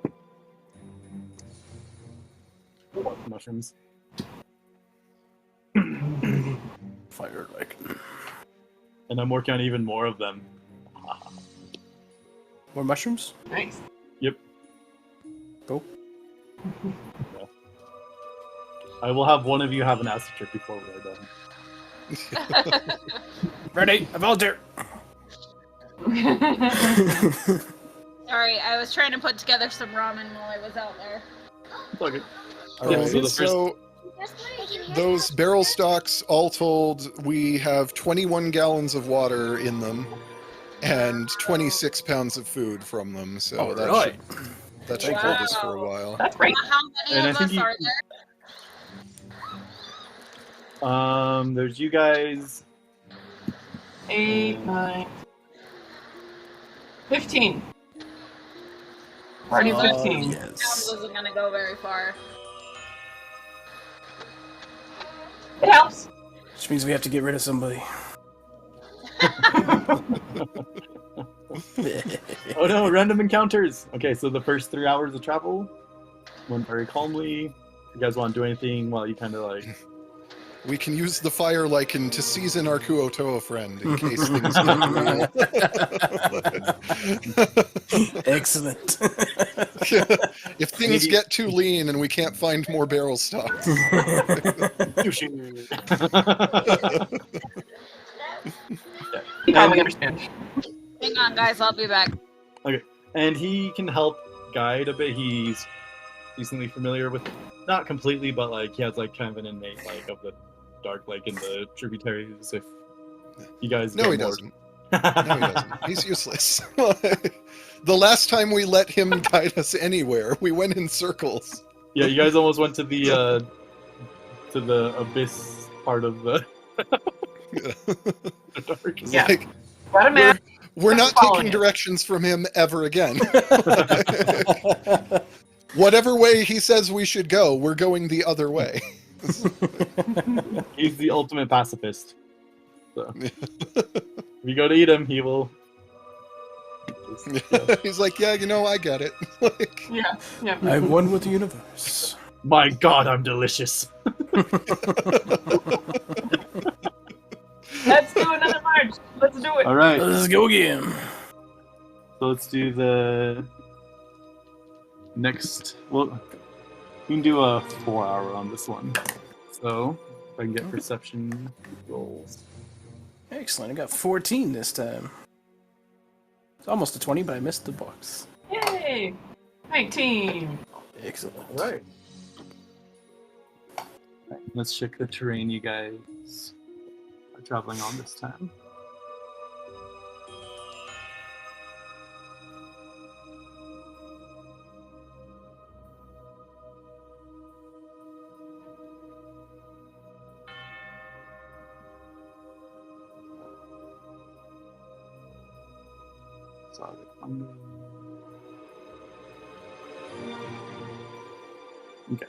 mushrooms. Fire like. And I'm working on even more of them. More mushrooms? Nice. Yep. Go. Yeah. I will have one of you have an acid trip before we're done. Ready? I volunteer. Sorry, I was trying to put together some ramen while I was out there. Okay. All Yeah, right. so the So those barrel stocks, all told, we have 21 gallons of water in them and 26 pounds of food from them. So All that right. should hold us for a while. That's great. How many And of I think us are there? There's you guys. 8, 9, 15. Party of 15. That wasn't gonna go very far. It helps. Which means we have to get rid of somebody. Oh no, random encounters! Okay, so the first 3 hours of travel went very calmly. You guys want to do anything while you kind of like... We can use the fire lichen to season our Kuotoa friend in case things get real. Excellent. If things get too lean and we can't find more barrel stocks. You probably understand. Hang on, guys, I'll be back. And he can help guide a bit. He's decently familiar with, not completely, but like he has like kind of an innate like of the dark like in the tributaries. If you guys No, he doesn't. No, he doesn't. He's useless. The last time we let him guide us anywhere, we went in circles. Yeah, you guys almost went to the abyss part of the, the dark. It's Yeah. like, Got a map. we're not Following taking it. directions from him ever again. Whatever way he says we should go, we're going the other way. He's the ultimate pacifist. So if you go to eat him, he will. He's like, yeah, I get it. Like, Yeah. Yeah. I'm one with the universe. My God, I'm delicious. Let's do another march. Let's do it. All right, Let's go again. so let's do the next. Well, we can do a 4-hour on this one. So if I can get perception rolls. Excellent. I got 14 this time. It's almost a 20, but I missed the box. Yay. 19. Excellent. All right. Let's check the terrain, you guys. traveling on this time. Okay.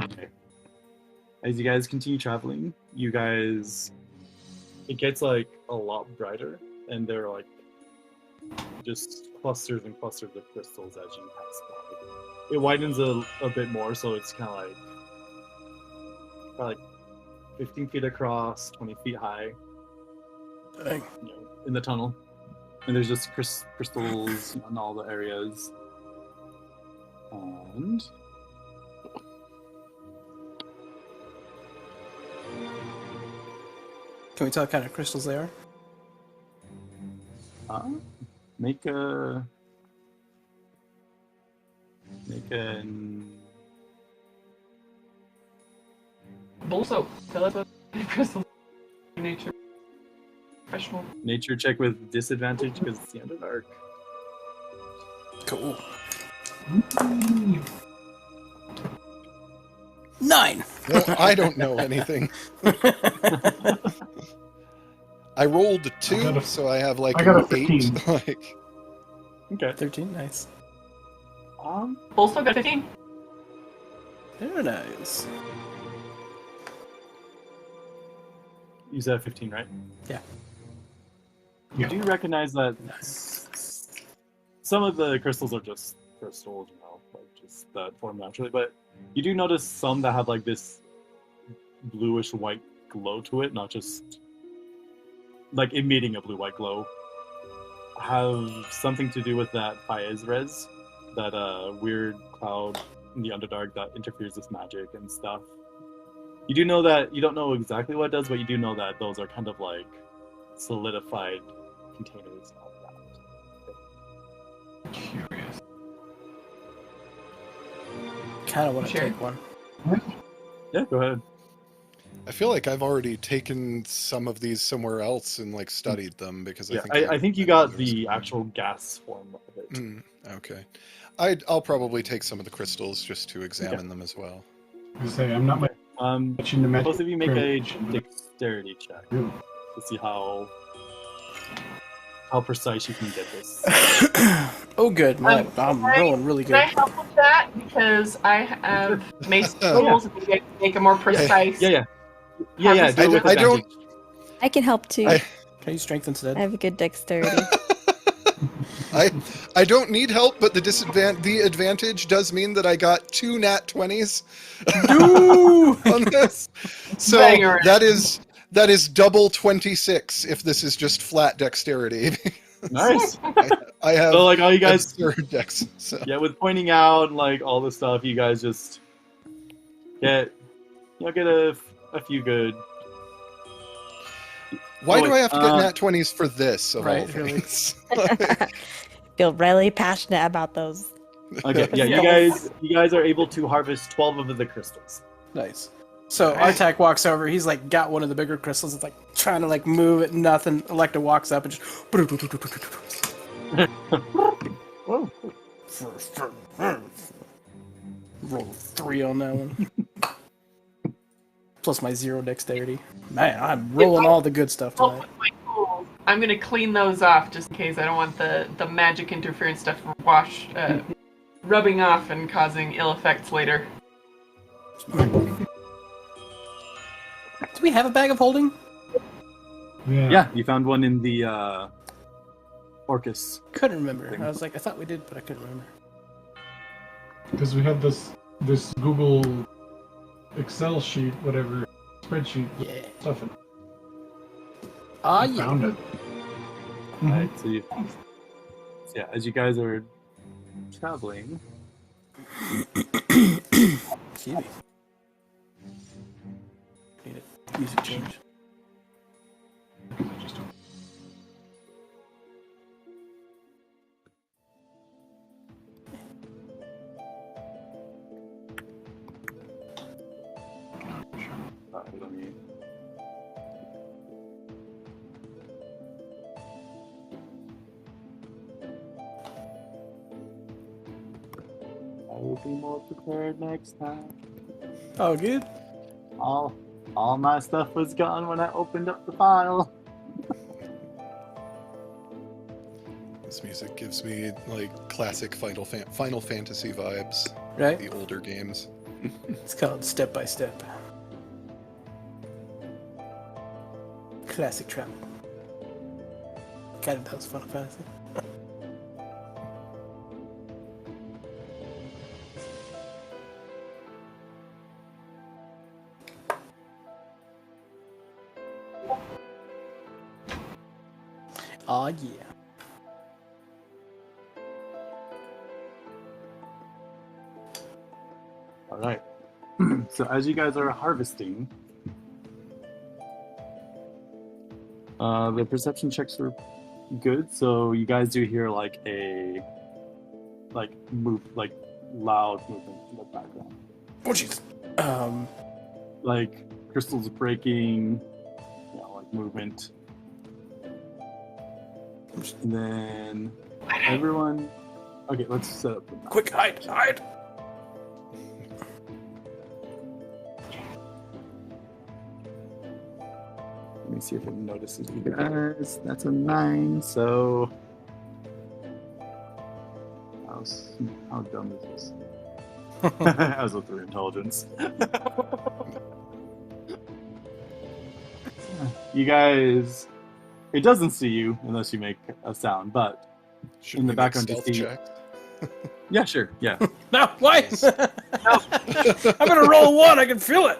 Okay. As you guys continue traveling, it gets like a lot brighter, and there are like just clusters and clusters of crystals as you pass by. It widens a bit more, so it's kind of like 15 feet across, 20 feet high, Dang. in the tunnel. And there's just crystals in all the areas. And Can we tell what kind of crystals they are? make a Also, tell us what crystals nature. Professional. nature check with disadvantage because it's the Underdark. Cool. 9. No, I don't know anything. I rolled a 2, so I have like I got a an 15. 8. Like, Okay. 13. Nice. Also got 15. Very nice. You said 15, right? Yeah. You do recognize that some of the crystals are just crystals, like just that form naturally, but you do notice some that have like this bluish white glow to it, not just like emitting a blue-white glow. Have something to do with that Paez res, that weird cloud in the Underdark that interferes with magic and stuff. You do know that, you don't know exactly what it does, but you do know that those are kind of like solidified containers of that. Curious. Kind of want to Sure. take one. Yeah, go ahead. I feel like I've already taken some of these somewhere else and like studied them because Yeah, I I think you got the actual gas form of it. Okay, I'll probably take some of the crystals just to examine them as well. I say I'm not much into magic. Both of you make a creation, but dexterity check I do. to see how precise you can get this. Oh, good. I'm rolling really Can I good. help with that? Because I have mace tools and maybe I can make a more precise. Yeah. Do it with I don't- advantage. I can help too. I- Can I use strength instead? I have a good dexterity. I don't need help, but the advantage does mean that I got 2 nat 20s on this. So Banger. that is double 26 if this is just flat dexterity. Nice. I have So like all you guys, absurd dex. So. yeah, with pointing out like all the stuff, you guys just get a few good. Why Oh, do wait, I have to get nat 20s for this of all Right, really. things? Feel really passionate about those. Okay, yeah, you guys are able to harvest 12 of the crystals. Nice. So Artak walks over. He's like got one of the bigger crystals. It's like trying to like move it. Nothing. Electa walks up and just Whoa. roll 3 on that one. Plus my 0 dexterity. Man, I'm rolling all the good stuff Help tonight. with my tools. I'm gonna clean those off just in case. I don't want the magic interference stuff rubbing off and causing ill effects later. Do we have a bag of holding? Yeah, you found one in the Orcus. Couldn't remember. I was like, I thought we did, but I couldn't remember. Because we have this Google Excel sheet, whatever spreadsheet with Yeah. stuff in it. Ah, I yeah. found it. Alright, so as you guys are traveling, Excuse me. Need a music change. let me. I will be more prepared next time. Oh, good. All my stuff was gone when I opened up the file. This music gives me like classic Final Fantasy vibes. Right? The older games. It's called Step by Step. Classic travel. God, that was Final Fantasy. Oh yeah. All right. So as you guys are harvesting, the perception checks were good. So you guys do hear like a loud movement in the background, Oh jeez. like crystals breaking, like movement. And then everyone. Okay, let's set up. Quick, hide! Let me see if it notices you guys. That's a 9, so... How dumb is this? That was a 3 intelligence. You guys... It doesn't see you unless you make a sound, but... Should In the we make background, you stealth see- check? Yeah, sure, yeah. No, why? Nice. I'm gonna roll 1, I can feel it!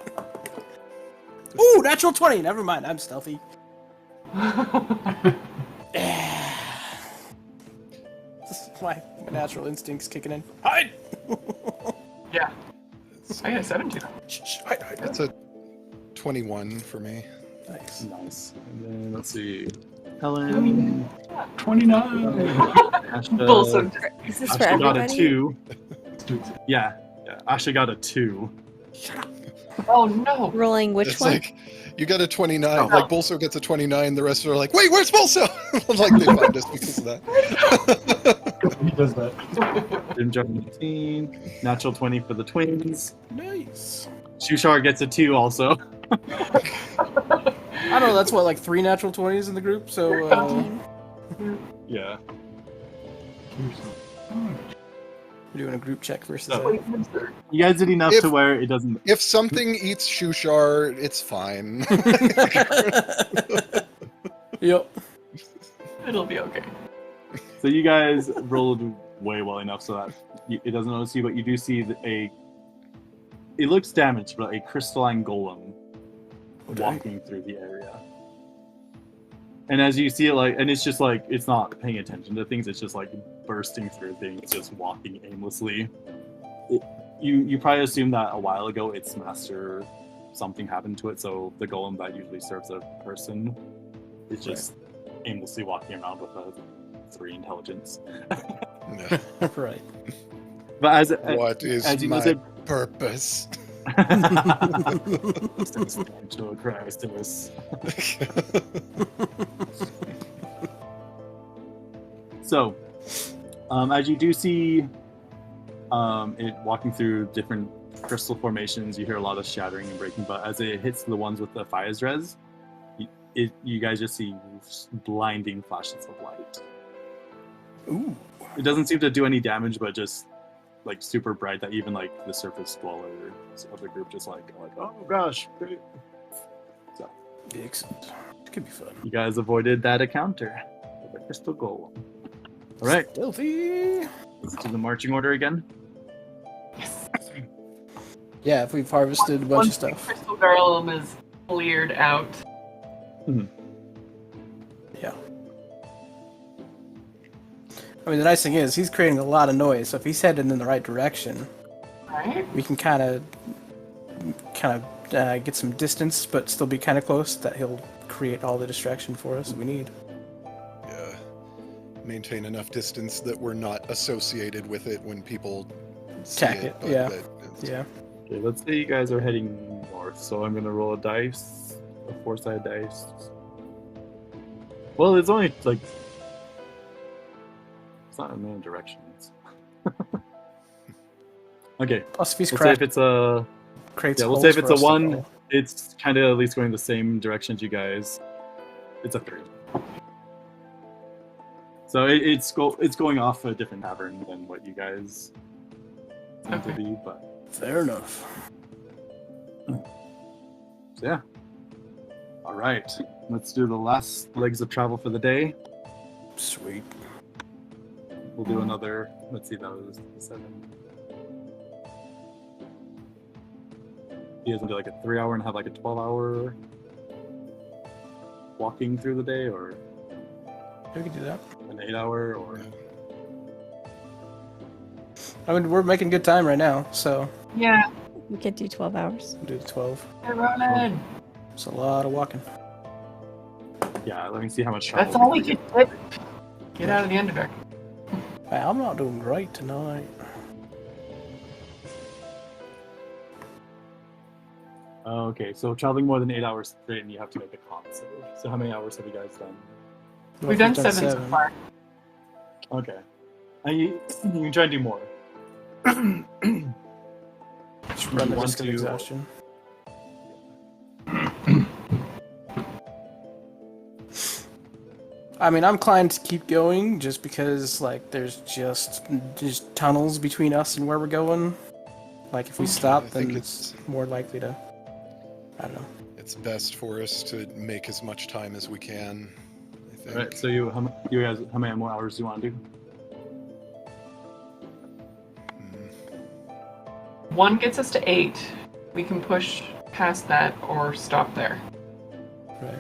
Ooh, natural 20, never mind, I'm stealthy. This is my natural instincts kicking in. Hide! Yeah. I got a 17. Shh, hide. That's a 21 for me. Nice. Nice. And then, let's see. Helen... 29. Bullshit. Is this for Ashley got a everybody? 2. Yeah. Ashley got a 2. Oh no. Rolling which It's one? like, you got a 29. Oh. Like, Bolso gets a 29. The rest are like, wait, where's Bolso? Like, they find us because of that. He does that. Jim jumped 19. Natural 20 for the twins. Nice. Shushar gets a 2 also. I don't know, that's what, like 3 natural 20s in the group, so, Yeah. we're doing a group check versus So- a... You guys did enough If- to where it doesn't. If something eats Shushar, it's fine. Yep. It'll be okay. So you guys rolled way well enough so that it doesn't notice you, but you do see it looks damaged, but a crystalline golem walking through the area. And as you see it, and it's just like, it's not paying attention to things, it's just like bursting through things, just walking aimlessly. You probably assume that a while ago its master, something happened to it, so the golem that usually serves a person is just aimlessly walking around with a 3 intelligence. No. Right. But as What as you my notice, purpose? substantial cries to us. So, as you do see it walking through different crystal formations, you hear a lot of shattering and breaking, but as it hits the ones with the Fire's res, you guys just see blinding flashes of light. Ooh. It doesn't seem to do any damage, but just like super bright that even like the surface dwellers of the group just like oh gosh, great. So Excellent. It could be fun. you guys avoided that encounter with the crystal golem. All right, Stealthy. let's do the marching order again. Yeah, if we've harvested a bunch Once of stuff. the crystal golem is cleared out. Yeah. I mean, the nice thing is, he's creating a lot of noise, so if he's headed in the right direction, Right? we can kind of get some distance, but still be kind of close, that he'll create all the distraction for us that we need. Yeah. Maintain enough distance that we're not associated with it when people see Attack it, but yeah. that it's- Yeah. Okay, let's say you guys are heading north. So I'm gonna roll a dice, a 4-sided dice. Well, it's only like it's not in many directions. Okay, Plus, if he's we'll say if cracked, it's a creates we'll say if holes it's for a us to 1, go. it's kind of at least going the same direction as you guys. It's a 3. So it's going off a different pattern than what you guys seem to be, but Fair enough. so yeah. All right, let's do the last legs of travel for the day. Sweet. We'll do another. Let's see, that was 7. You guys want to do like a 3-hour and have like a 12-hour walking through the day, or We can do that. an 8-hour, or I mean, we're making good time right now, so Yeah. We could do 12 hours. we'll do the 12. Hey, Ronan. It's a lot of walking. yeah. Let me see how much travel. That's all we can do. Get out of the Underdark. Hey, I'm not doing great tonight. Okay, so traveling more than 8 hours straight, and you have to make a con save. So how many hours have you guys done? Well, We've done 7 so far. Okay, you can try and do more. Just run the want risk of to- exhaustion. I mean, I'm inclined to keep going just because, like, there's just tunnels between us and where we're going. Like, if we stop, I think then it's more likely to. I don't know. It's best for us to make as much time as we can. I think. All right, so you guys, how many more hours do you want to do? Mm. 1 gets us to 8. We can push past that or stop there. Right.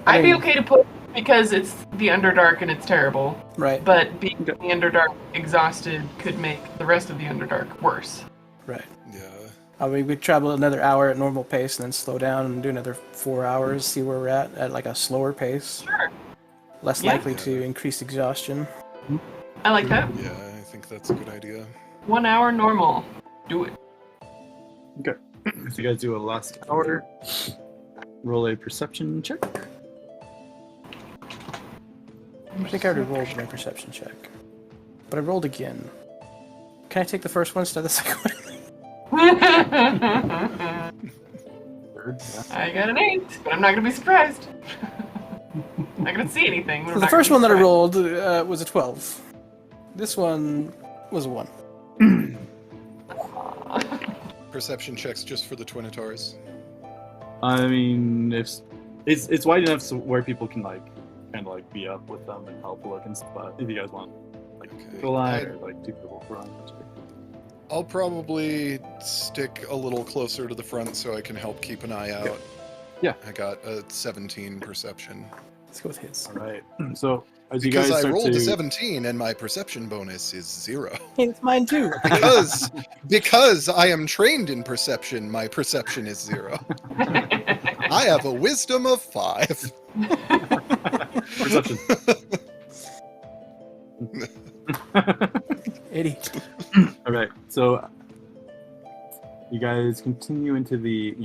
I'd be mean- okay to push because it's the Underdark and it's terrible. Right. But being in the Underdark exhausted could make the rest of the Underdark worse. Right. Yeah. I mean, we travel another hour at normal pace and then slow down and do another 4 hours, see where we're at like a slower pace. Sure. Less Yeah. likely to increase exhaustion. I like that. Yeah, I think that's a good idea. 1 hour normal. Do it. Okay, so you guys do a last hour. Roll a perception check. I think I already rolled my perception check. But I rolled again. Can I take the first one instead of the second one? Third, yeah. I got an 8, but I'm not gonna be surprised. I'm not gonna see anything. but So I'm the not first gonna one be that I rolled was a 12. This one was a 1. surprised. Perception checks just for the Twinatars. I mean, if it's wide enough so where people can like kind of like be up with them and help look and stuff. But if you guys want like Okay. go line or like 2 people run, I'll probably stick a little closer to the front so I can help keep an eye out. Yeah. I got a 17 perception. Let's go with his. all right. So as you Because guys I start rolled to a 17 and my perception bonus is 0. It's mine too. Because I am trained in perception, my perception is 0. I have a wisdom of 5. perception. 80. All right, so you guys continue into the,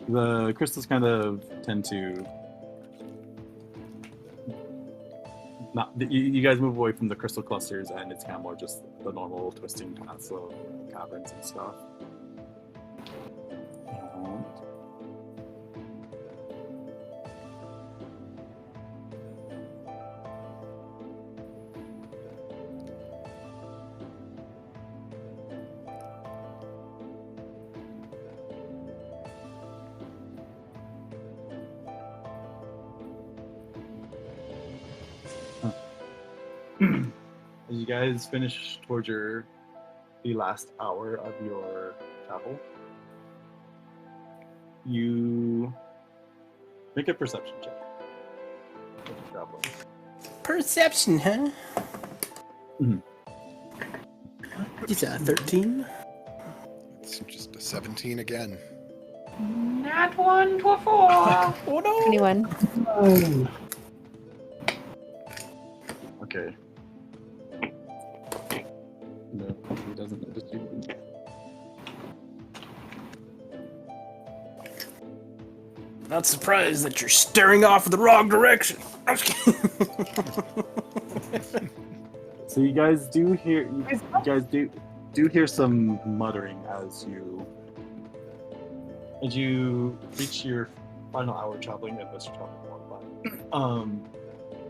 the crystals kind of tend to not. You guys move away from the crystal clusters, and it's kind of more just the normal twisting paths of caverns and stuff. As you guys finish towards the last hour of your travel, you make a perception check. As you're traveling. Perception, huh? Mhm. It's a 13. It's just a 17 again. Nat 1 to a 4. Oh no! 21. Oh, Okay. No, he doesn't notice you. Not surprised that you're staring off in the wrong direction. I'm just kidding. So you guys do hear hear some muttering as you reach your final hour traveling, unless you're traveling more. But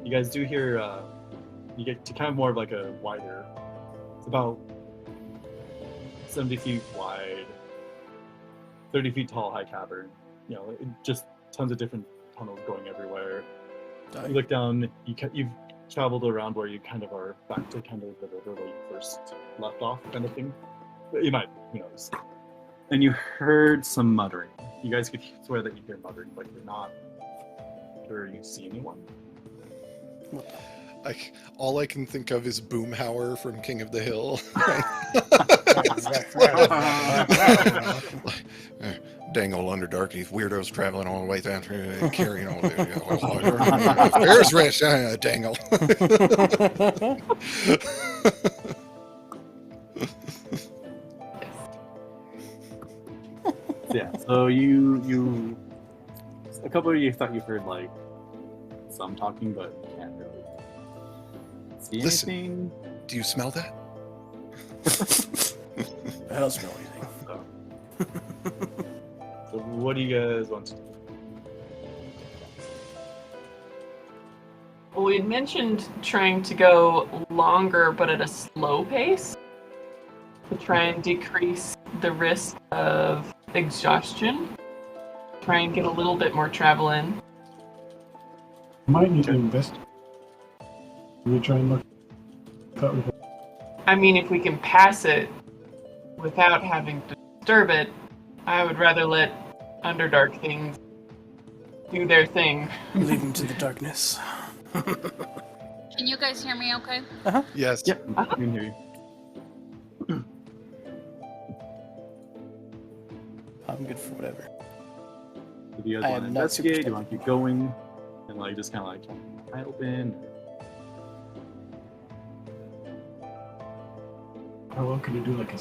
you guys do hear you get to kind of more of like a wider. It's about 70 feet wide, 30 feet tall, high cavern. You know, just tons of different tunnels going everywhere. You look down. You've traveled around where you kind of are back to kind of the river where you first left off, kind of thing. But you might, who knows? And you heard some muttering. You guys could swear that you hear muttering, but you're not sure you see anyone. All I can think of is Boomhauer from King of the Hill. Dang old Underdark, these weirdos traveling all the way down through carrying all the Bears rest, dangle. Yeah, so you a couple of you thought you heard like some talking, but you can't really see Listen. anything. Do you smell that? I don't smell anything. So what do you guys want to do? Well, we had mentioned trying to go longer, but at a slow pace to try and decrease the risk of exhaustion. Try and get a little bit more travel in. Might need to investigate. We try and look. Thought we I mean, if we can pass it without having to disturb it, I would rather let Underdark things do their thing. Leave him to the darkness. Can you guys hear me okay? Yes. Yep, I can hear you. I'm good for whatever. Do you I guys want to am not super investigate? Do you want to keep going? And like just kind of like keep my eye open? How well could I do like a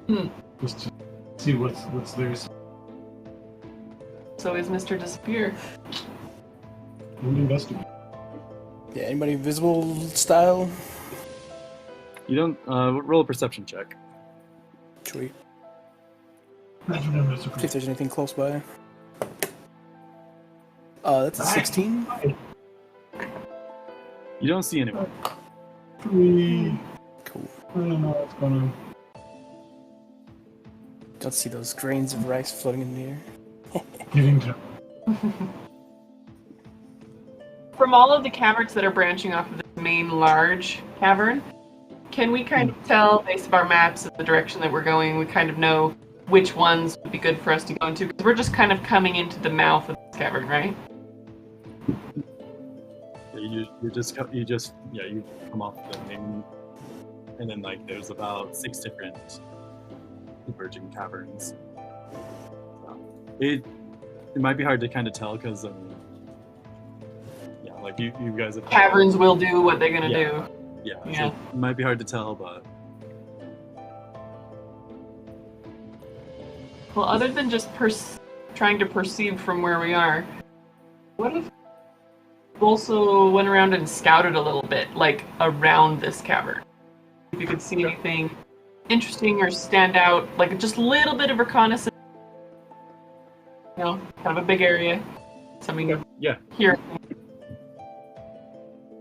Hmm. just to see what's theirs? So is Mr. Disappear. And investigate. Yeah, anybody visible style? You don't roll a perception check. Sweet. That's what I'm gonna See if there's anything close by. That's a 16. You don't see anyone. 3. Cool. I don't know what's going on. Don't see those grains of rice floating in the air. Getting to. From all of the caverns that are branching off of this main large cavern, can we kind of tell, based on our maps and the direction that we're going, we kind of know which ones would be good for us to go into? Because we're just kind of coming into the mouth of this cavern, right? You come off the main, and then like there's about 6 different converging caverns. So, it might be hard to kind of tell because like you guys have Caverns will do what they're gonna do. Yeah, Yeah. So it might be hard to tell, but Well, other than just trying to perceive from where we are, what if we also went around and scouted a little bit, like around this cavern? If you could see anything interesting or stand out, like just a little bit of reconnaissance. You know, kind of a big area. Something yeah. here.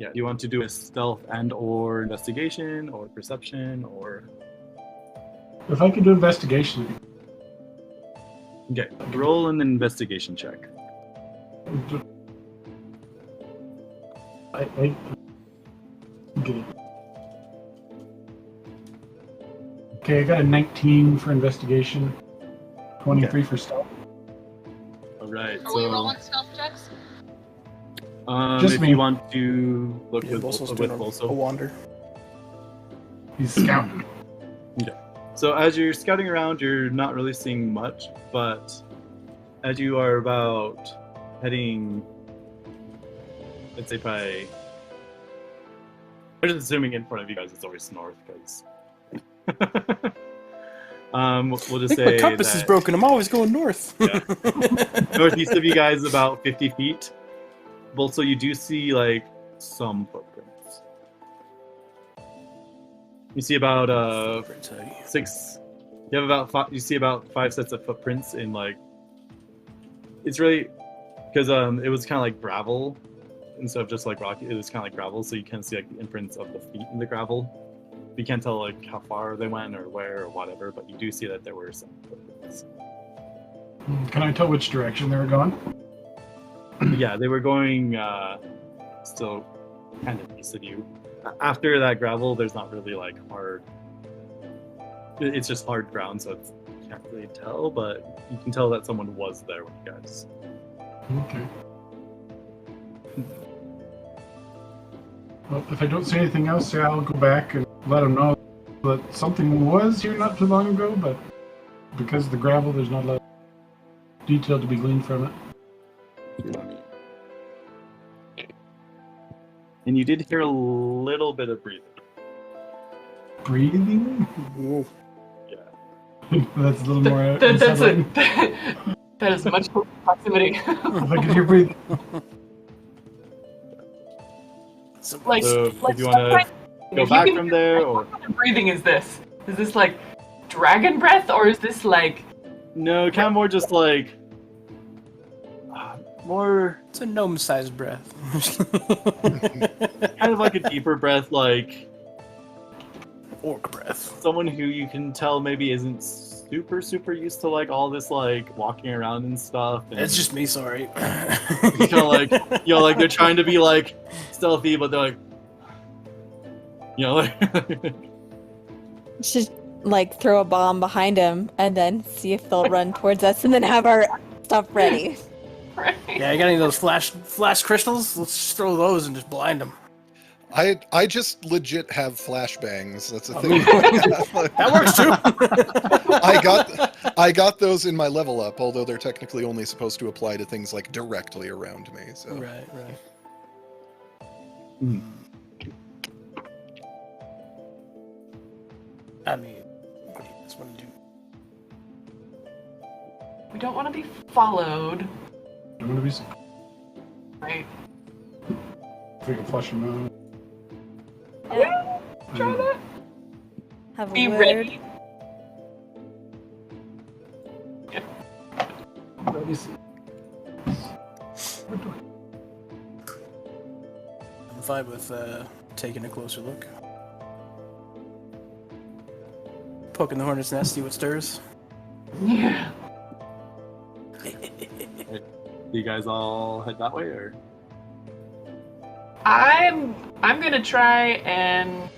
Yeah, do you want to do a stealth and or investigation or perception or? If I could do investigation, Okay, roll an investigation check. I get it. Okay, I got a 19 for investigation, 23 for stealth. All right, Are we so rolling stealth checks? Just if me. you want to look Yeah, with Bolso's with doing a Bolso. wander. He's scouting. So as you're scouting around, you're not really seeing much, but as you are about heading, let's say by I'm just assuming in front of you guys it's always north, because. We'll just I think say my compass that is broken. I'm always going north. Yeah. Northeast of you guys, about 50 feet. Also, you do see like some footprints. You see about six. You have about five. You see about 5 sets of footprints in like. It's really because it was kind of like gravel instead of just like rocky. It was kind of like gravel, so you can see like the imprints of the feet in the gravel. You can't tell like how far they went or where or whatever, but you do see that there were some footprints. Can I tell which direction they were going? Yeah, they were going still kind of east of you. After that gravel, there's not really like hard. It's just hard ground, so it's, you can't really tell, but you can tell that someone was there with you guys. Okay. Well, if I don't see anything else, yeah, I'll go back and let them know that something was here not too long ago, but because of the gravel, there's not a lot of detail to be gleaned from it. And you did hear a little bit of breathing. Breathing? Whoa. Yeah. That's a little more That's unsettling. that is much closer proximity. If I could hear breathing. Like, So if like you want to sometimes- go if you back can- from there, or What kind of breathing is this? Is this like dragon breath, or is this like no, kind of more just like more It's a gnome-sized breath. kind of like a deeper breath, like Orc breath. someone who you can tell maybe isn't super used to like all this like walking around and stuff. And It's just me, sorry. you know, like like they're trying to be like stealthy, but they're like, like Should like throw a bomb behind him and then see if they'll run towards us and then have our stuff ready. right? Yeah, you got any of those flash crystals? Let's just throw those and just blind them. I just legit have flashbangs. That's a thing. That works too. I got those in my level up, although they're technically only supposed to apply to things like directly around me. So Right. Mm. I mean, what do you guys want to do? We don't want to be followed, I'm gonna be right? if we can flush them out. Try that. Have a Be word. ready. Let me see. I'm fine with taking a closer look. Poking the hornet's nest, see what stirs. Yeah. do you guys all head that way, or I'm gonna try and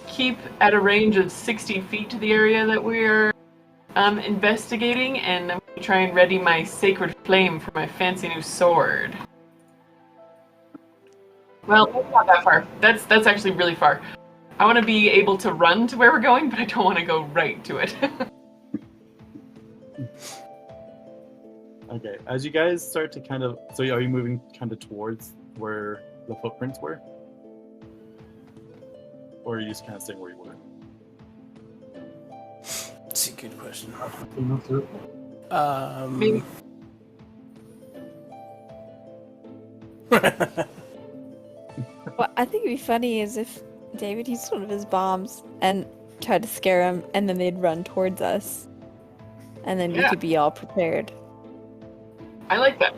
keep at a range of 60 feet to the area that we're investigating, and I'm gonna try and ready my sacred flame for my fancy new sword. Well, that's not that far. That's actually really far. I want to be able to run to where we're going, but I don't want to go right to it. okay? As you guys start to kind of, so are you moving kind of towards where the footprints were, or are you just kind of staying where you were? That's a good question. Maybe. What I think would be funny is if David used one of his bombs and tried to scare him, and then they'd run towards us, and then we Yeah. could be all prepared. I like that.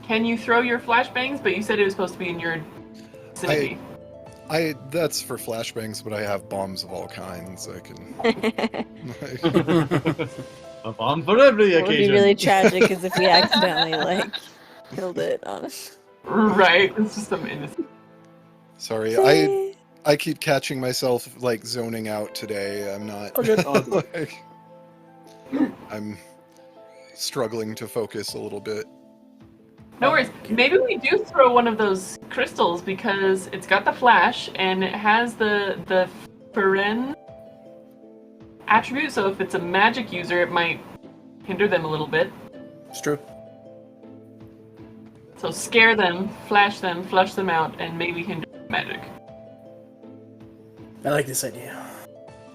Can you throw your flashbangs? But you said it was supposed to be in your vicinity. that's for flashbangs, but I have bombs of all kinds. I can. A bomb for every What would be occasion. really tragic is if we accidentally like killed it on us. Right, it's just some innocent. Sorry, I keep catching myself like zoning out today. I'm not. Oh, good. like, I'm struggling to focus a little bit. No worries. Maybe we do throw one of those crystals because it's got the flash and it has the Feren attribute. So if it's a magic user, it might hinder them a little bit. It's true. So scare them, flash them, flush them out, and maybe hinder magic. I like this idea.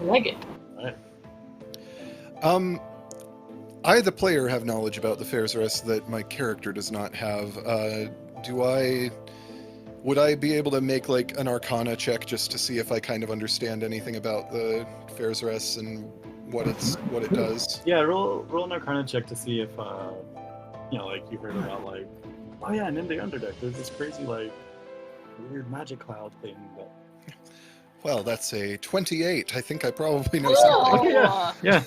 I like it. I, the player, have knowledge about the Fair's Rest that my character does not have. Would I be able to make like an Arcana check just to see if I kind of understand anything about the Fair's Rest and what it does? Yeah, roll an Arcana check to see if like you heard about like, oh yeah, and in the Underdeck there's this crazy like weird magic cloud thing that. Well, that's a 28. I think I probably know something. Okay, yeah.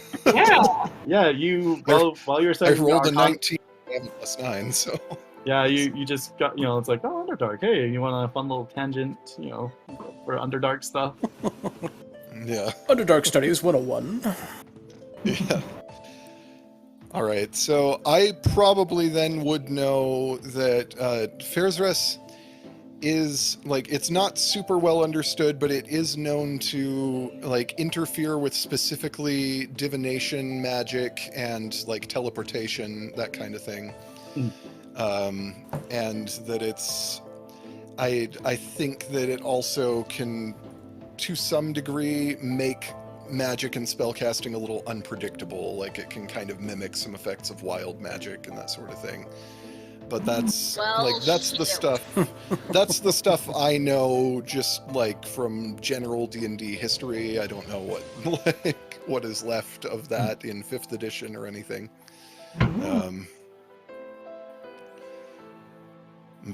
Yeah, you while you're I studying rolled a Arcana, 19 and plus 9, so yeah, you just got it's like, oh, Underdark. Hey, you want a fun little tangent, for Underdark stuff? yeah. Underdark Studies 101. Yeah. All right, so I probably then would know that Fair's Rest is like, it's not super well understood, but it is known to like interfere with specifically divination magic and like teleportation, that kind of thing. And that it's I think that it also can to some degree make magic and spellcasting a little unpredictable. Like it can kind of mimic some effects of wild magic and that sort of thing. But that's that's the stuff I know just like from general D&D history. I don't know what is left of that in 5th edition or anything.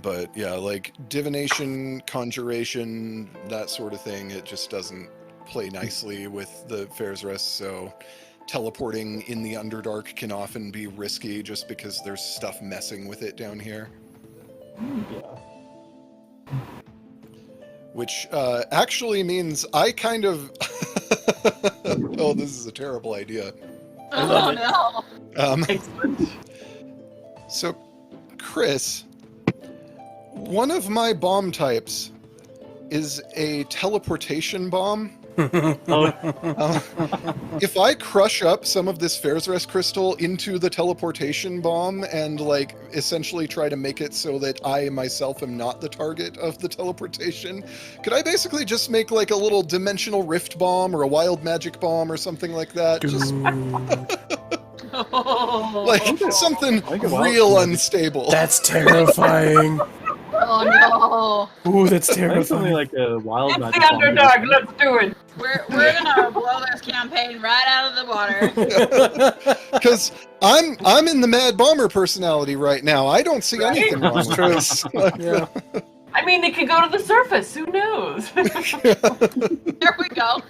But yeah, like divination, conjuration, that sort of thing, it just doesn't play nicely with the Fair's Rest, so teleporting in the Underdark can often be risky just because there's stuff messing with it down here. Yeah. Which actually means I kind of... oh, this is a terrible idea. Oh no! So, Chris, one of my bomb types is a teleportation bomb. If I crush up some of this Fair's Rest crystal into the teleportation bomb and like essentially try to make it so that I myself am not the target of the teleportation, could I basically just make like a little dimensional rift bomb or a wild magic bomb or something like that? Just like something real unstable. That's terrifying. Oh no! Ooh, that's I think something terrifying. like a wild It's magic the bomb. Underdog, let's do it! We're gonna blow this campaign right out of the water. Because I'm in the Mad Bomber personality right now. I don't see Right? anything wrong with this. Yeah. I mean, it could go to the surface, who knows? There we go.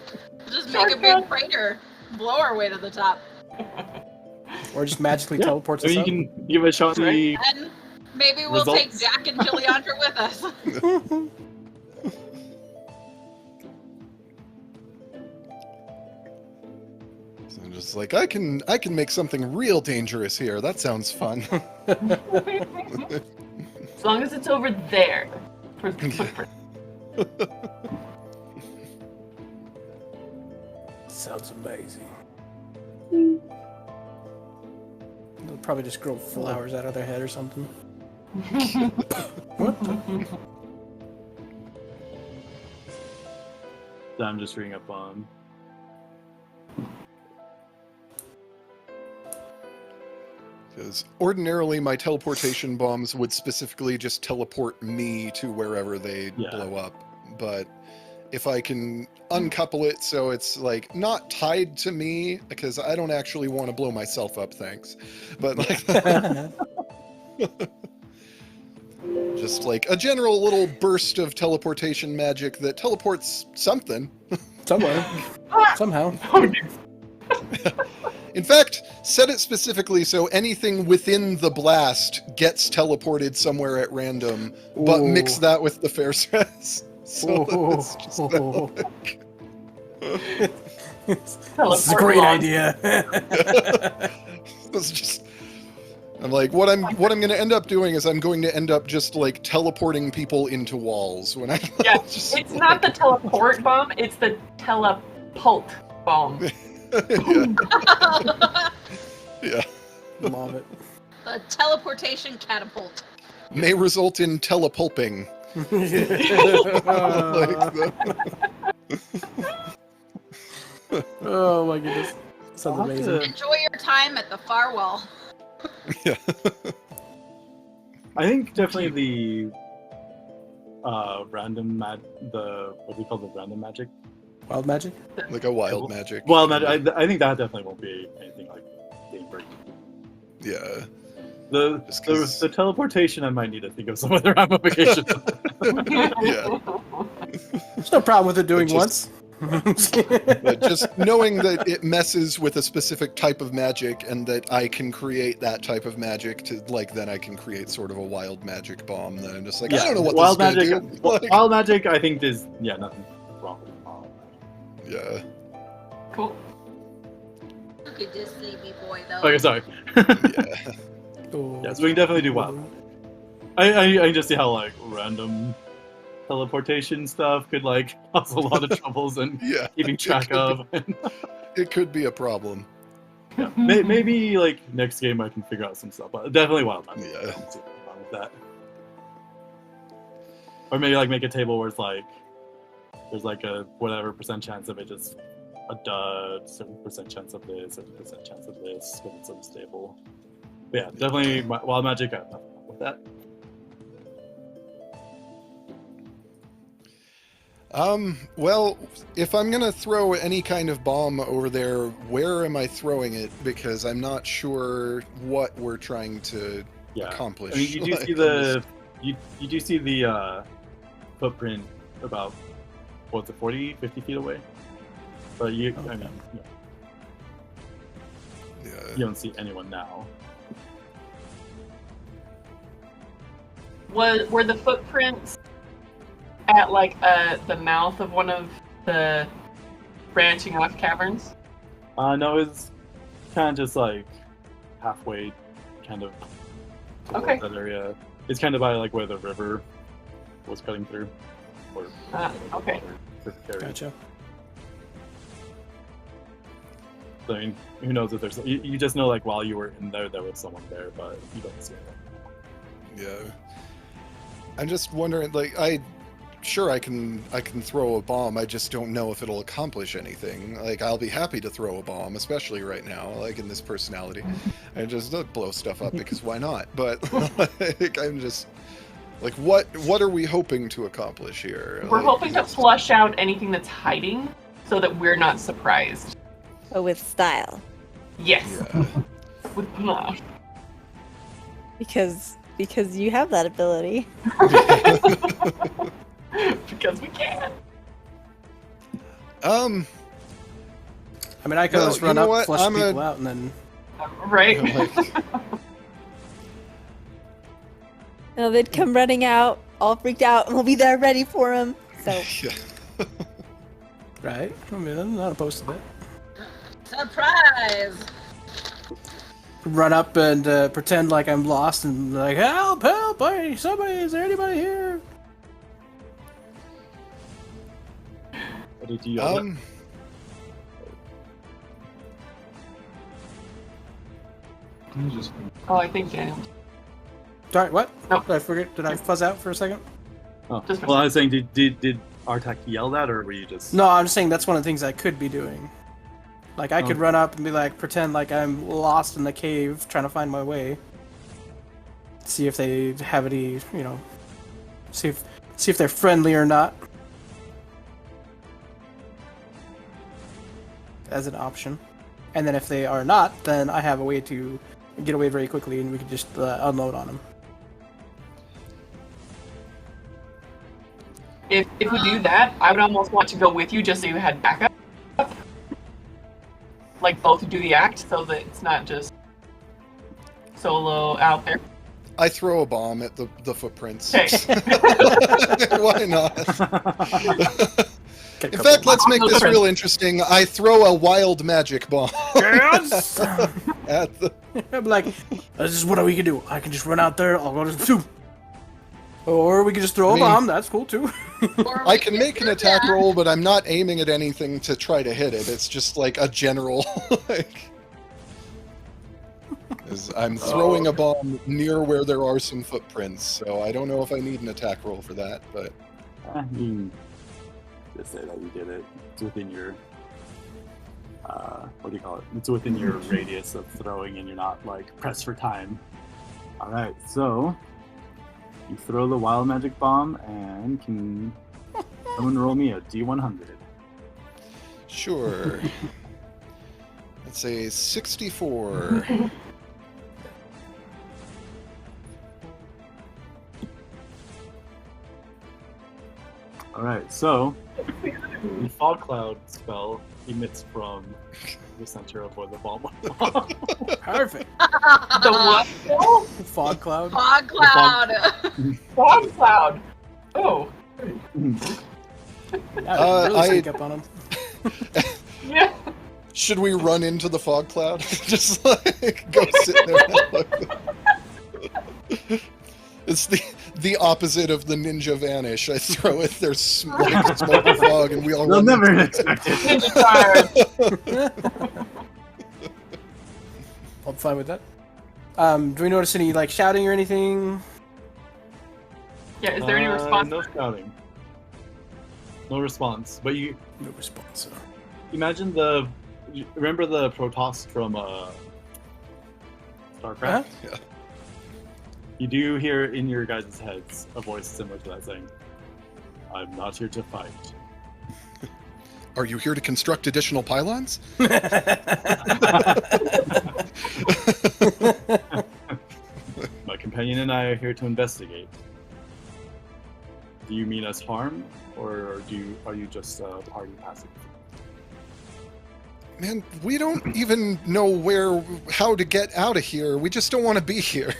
Just make a big crater, blow our way to the top, Or just magically Yeah. teleports Or us you up. can give it a shot. Right. and maybe we'll take Results? Jack and Jilliandra with us. So I'm just like, I can make something real dangerous here. That sounds fun. As long as it's over there. For the footprint. Sounds amazing. They'll probably just grow flowers out of their head or something. What? So I'm just reading up on. Because ordinarily my teleportation bombs would specifically just teleport me to wherever they blow up. But if I can uncouple it so it's like not tied to me, because I don't actually want to blow myself up, thanks. But like just like a general little burst of teleportation magic that teleports something. Somewhere. Somehow. In fact, set it specifically so anything within the blast gets teleported somewhere at random, but Ooh. mix that with the Fair's Rest. So that it's just This is a great idea. it's just, I'm like, what I'm going to end up doing is I'm going to end up just like teleporting people into walls when I. Yeah, just, it's not the teleport bomb, it's the telepult bomb. yeah. Love it. A teleportation catapult. may result in telepulping. Oh my goodness. Sounds I'll have amazing. to- Enjoy your time at the far wall. Yeah. I think definitely the random the what do we call the random magic? Wild magic? Like a wild magic. Well, I think that definitely won't be anything like game breaking. Yeah. Just The 'cause- the teleportation, I might need to think of some other ramifications. Yeah. There's no problem with it doing But once. But just knowing that it messes with a specific type of magic and that I can create that type of magic to, like, then I can create sort of a wild magic bomb. Then I'm just like, I don't know what wild this is magic. gonna do. Like, Wild magic, I think is nothing wrong with wild magic. yeah. Cool. Look at this sleepy boy, though. Okay, sorry. Yeah. Oh. Yeah, so we can definitely do wild magic. I just see how like random teleportation stuff could like cause a lot of troubles and Yeah. keeping track of. It could be a problem. Yeah. Maybe like next game I can figure out some stuff, but definitely wild magic. Yeah. I don't see anything wrong with that. Or maybe like make a table where it's like there's like a whatever percent chance of it just a dud, certain percent chance of this, certain percent chance of this, but it's unstable. But yeah, definitely wild magic. I have nothing wrong with that. Well, if I'm gonna throw any kind of bomb over there, where am I throwing it? Because I'm not sure what we're trying to Yeah. accomplish. I mean, you do like, see on the you do see the footprint about what's it 40, 50 feet away. But you, I mean, this. Yeah. you don't see anyone now. Were the footprints at like the mouth of one of the branching off caverns? No, it's kind of just like halfway, kind of. towards Okay. That area. It's kind of by like where the river was cutting through. Or, Okay. Tributary. Gotcha. So, I mean, who knows if there's? You just know like while you were in there, there was someone there, but you don't see anyone. Yeah. I'm just wondering, like, I can throw a bomb. I just don't know if it'll accomplish anything. Like, I'll be happy to throw a bomb, especially right now, like in this personality, and just blow stuff up because why not? But like, I'm just like, what are we hoping to accomplish here? We're Like, hoping to flush out anything that's hiding so that we're not surprised. But with style. Yes. Yeah. With blush. Because you have that ability. Because we can. I mean, I could Well, just you run know up, what? flush I'm people a- out, and then Right? like, No, they'd come running out, all freaked out, and we'll be there ready for them. So yeah. right. I mean, I'm not opposed to that. Surprise! Run up and pretend like I'm lost and like, help, help! Hey, somebody, is there anybody here? What did you yell? You just Oh, I think Daniel. Sorry, what? Nope. Did I forget? Did I fuzz out for a second? Oh. Just- Well, I was saying, did Artak yell that, or were you just? No, I'm just saying that's one of the things I could be doing. Like, I could Oh. run up and be like, pretend like I'm lost in the cave trying to find my way. See if they have any, you know, see if they're friendly or not. As an option. And then if they are not, then I have a way to get away very quickly and we can just unload on them. If we do that, I would almost want to go with you just so you had backup. Like both do the act so that it's not just solo out there. I throw a bomb at the footprints. Okay. Why not? Get a In couple- fact, let's make this real interesting. I throw a wild magic bomb Yes! at the. I'm like, this is what we can do. I can just run out there, I'll go to shoot. Or we can just throw I a mean- bomb, that's cool too. Or I we can could make an do attack that. roll, but I'm not aiming at anything to try to hit it. It's just like a general, like. As I'm throwing a bomb near where there are some footprints, so I don't know if I need an attack roll for that, but... You just say that you did it. It's within your... what do you call it? It's within your radius of throwing and you're not, like, pressed for time. Alright, so... You throw the wild magic bomb and can... Someone roll me a D100. Sure. That's a 64. Alright, so... The fog cloud spell emits from the center of where the bomb went off. Perfect. The what? Fog cloud. Fog cloud. Fog cloud. Oh. Yeah, really sneak up on him. Yeah. Should we run into the fog cloud? Just like go sit there. It's the opposite of the ninja vanish. I throw it, there's like smoke and fog, and we all They'll run. never expect it. Ninja fire. I'm fine with that. Do we notice any like shouting or anything? Yeah, is there any response? No shouting. No response. But you No response. imagine remember the Protoss from StarCraft? Uh-huh. Yeah. You do hear in your guys' heads a voice similar to that saying, "I'm not here to fight." Are you here to construct additional pylons? My companion and I are here to investigate. Do you mean us harm, or are you just party passive? Man, we don't even know how to get out of here. We just don't want to be here.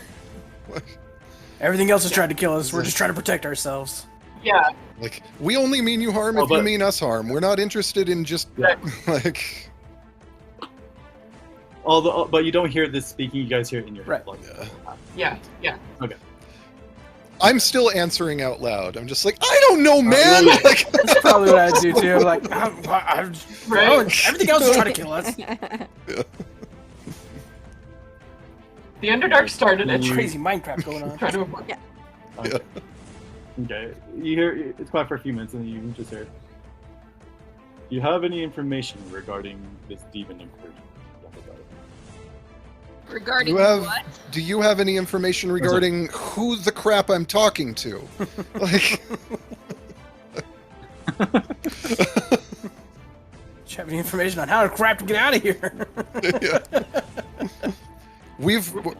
Everything else is trying to kill us. We're just trying to protect ourselves. Yeah. Like, we only mean you harm if you mean us harm. We're not interested in just, like... But you don't hear this speaking, you guys hear it in your head. Right. Like, Yeah. Yeah. Okay. I'm still answering out loud. I'm just like, I don't know, man! yeah. Like, That's probably what I'd do too. Like, Right. everything else is trying to kill us. The Underdark started it. Crazy Minecraft going on. Try to avoid. Okay. Okay. You hear it's quiet for a few minutes, and you just hear. Do you have any information regarding this demon incursion? Regarding what? do you have any information regarding who the crap I'm talking to? Like... Do you have any information on how to crap to get out of here? Yeah.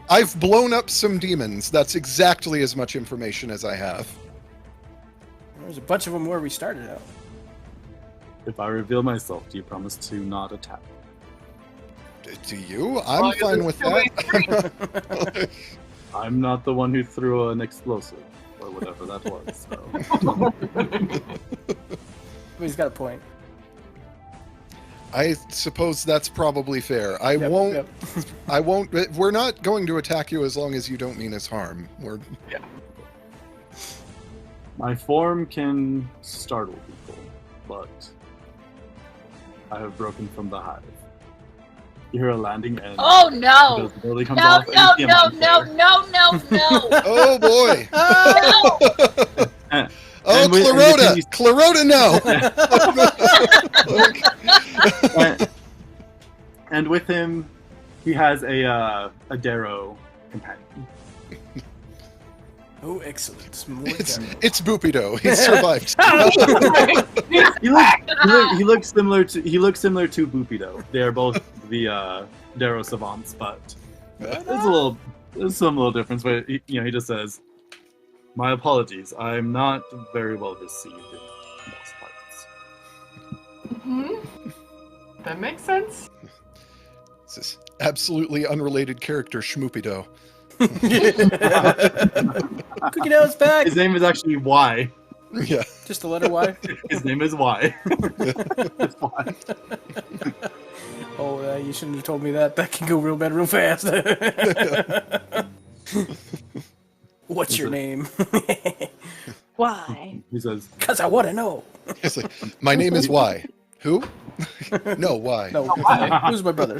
I've blown up some demons. That's exactly as much information as I have. There's a bunch of them where we started out. If I reveal myself, do you promise to not attack? Do you? I'm fine with that. I'm not the one who threw an explosive, or whatever that was. So. But he's got a point. I suppose that's probably fair. I Yep, won't. yep. I won't. We're not going to attack you as long as you don't mean us harm. My form can startle people, but I have broken from the hive. You hear a landing and Oh no! the building comes No, off. no, and you see a no, monster. no. Oh boy! No! And- Oh, and with- and Clarota! with Clarota, no! And with him, he has a Darrow companion. Oh, excellent. More It's Boopido. He survived. He looks similar to Boopido. They are both the Darrow savants, but there's some little difference. But he just says, "My apologies. I'm not very well received in most parts." Hmm. That makes sense. This is absolutely unrelated character, Schmoopido. Cookie Dough's back. His name is actually Y. Yeah. Just the letter Y. His name is Y. It's Y. Oh, you shouldn't have told me that. That can go real bad real fast. What's your name? Why? He says, Because I want to know. It's like, my name is Y. Who? No, why? No, why? Who's my brother?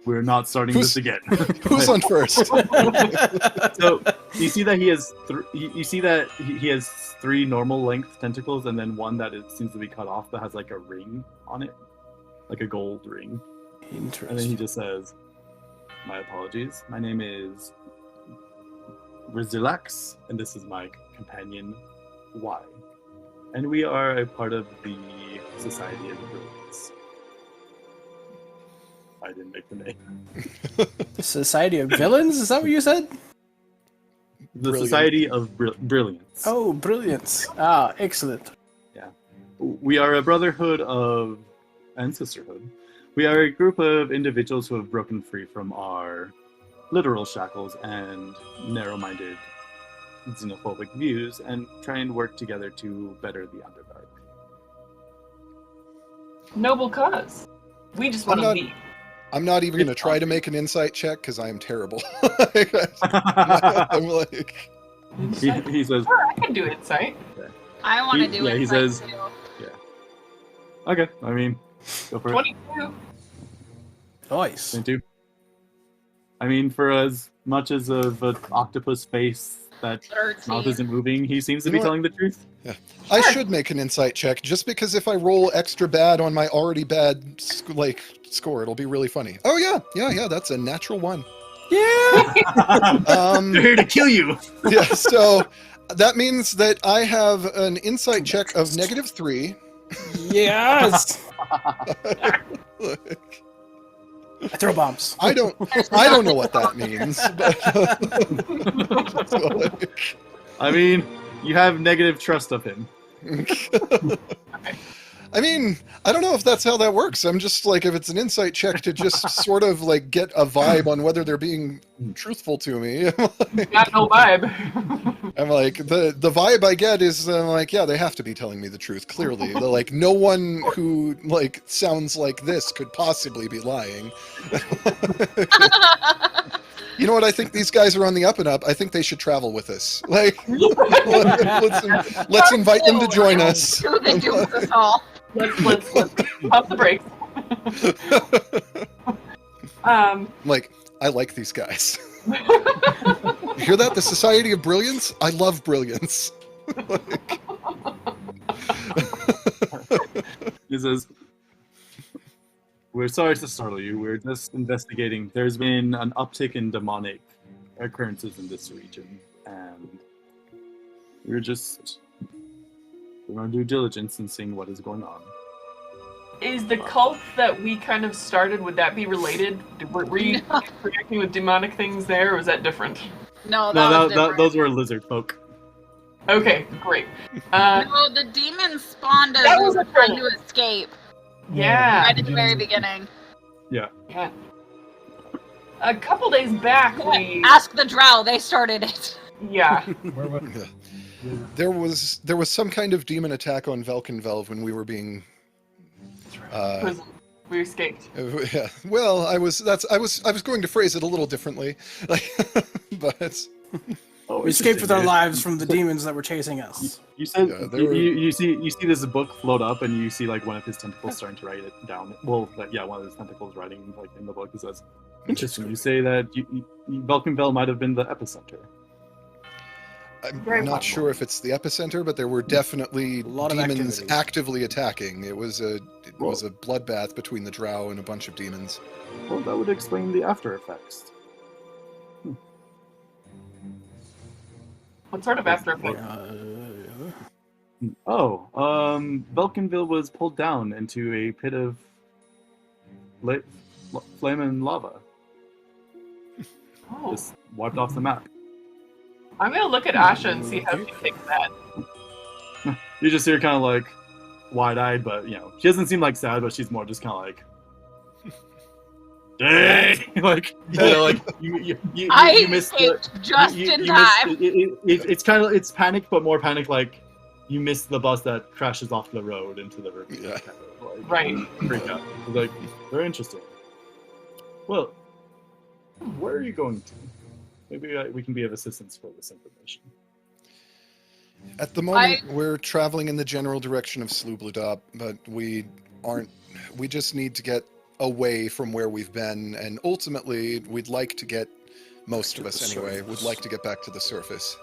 We're not starting Who's- this again. Who's on first? So you see that he has he has 3 normal length tentacles, and then one that seems to be cut off that has like a ring on it, like a gold ring. And then he Interesting. just says, "My apologies. My name is Rizilax, and this is my companion, Y. And we are a part of the Society of Brilliance." I didn't make the name. The Society of Villains? Is that what you said? The Brilliant. Society of Brilliance. Oh, brilliance. Ah, excellent. We are a brotherhood of and sisterhood. We are a group of individuals who have broken free from our literal shackles and narrow-minded xenophobic views and try and work together to better the Underdark. Noble cause. We just want to not- leave. I'm not even going to try to make an insight check because I am terrible. I'm like, he says, Sure, I can do insight. I want to He- do yeah, it. he says- too. "Okay, I mean, go for it." 22. Nice. 22. I mean, for as much as of an octopus face that 13. mouth isn't moving, he seems to You be know what? telling the truth. I should make an insight check just because if I roll extra bad on my already bad score, it'll be really funny. Oh yeah, that's a natural 1. Yeah! They're here to kill you. Yeah, so that means that I have an insight check of -3. Yes! I throw bombs. I don't know what that means. But, I mean, you have negative trust of him. I mean, I don't know if that's how that works. I'm just like, if it's an insight check to just sort of like get a vibe on whether they're being truthful to me. Got no vibe. I'm like, the vibe I get is like, yeah, they have to be telling me the truth. Clearly, they're like, no one who like sounds like this could possibly be lying. You know what? I think these guys are on the up and up. I think they should travel with us. Like, let's invite them to join us. Do they do with us all? Let's pump the brakes. Like, I like these guys. You hear that? The Society of Brilliance? I love brilliance. He says, "We're sorry to startle you. We're just investigating. There's been an uptick in demonic occurrences in this region, and we're just doing our due diligence and seeing what is going on." Is the cult that we kind of started, would that be related? Were you reacting with demonic things there, or was that different? No, that No, was different. those were lizard folk. Okay, great. No, the demons spawned as That we was were a trying cult. to escape. Yeah. Right at the very beginning. Yeah. A couple days back, we... Ask the Drow, they started it. Yeah. Where was There was some kind of demon attack on Velkenvelv when we were being. We escaped. Yeah. Well, I was going to phrase it a little differently, like, but Oh, We escaped with our interesting. lives from the demons that were chasing us. You said Yeah, they were- you see this book float up, and you see like one of his tentacles starting to write it down. Well, like, yeah, one of his tentacles writing like in the book. It says, "Interesting. You say that Vulcanville might have been the epicenter." I'm Very not possible. sure if it's the epicenter, but there were definitely A lot of demons activity. actively attacking. It was a bloodbath between the Drow and a bunch of demons. Well, that would explain the after effects. What sort of after effects? Oh, Vulcanville was pulled down into a pit of flame and lava. Oh, Just wiped off the map. I'm gonna look at Asha and see how she takes that. You just hear kind of like wide-eyed, but you know, she doesn't seem like sad, but she's more just kind of like, dang, like, you know, like you I missed escaped just you in missed- time. it's kind of it's panic, but more panic like you missed the bus that crashes off the road into the river. Yeah. Kind of, like, Right. freak out. It's like, very interesting. Well, where are you going to? Maybe we can be of assistance for this information. At the moment, we're traveling in the general direction of Slubludop, but we aren't. We just need to get away from where we've been, and ultimately, we'd like to get most of us anyway. Would like to get back to the surface.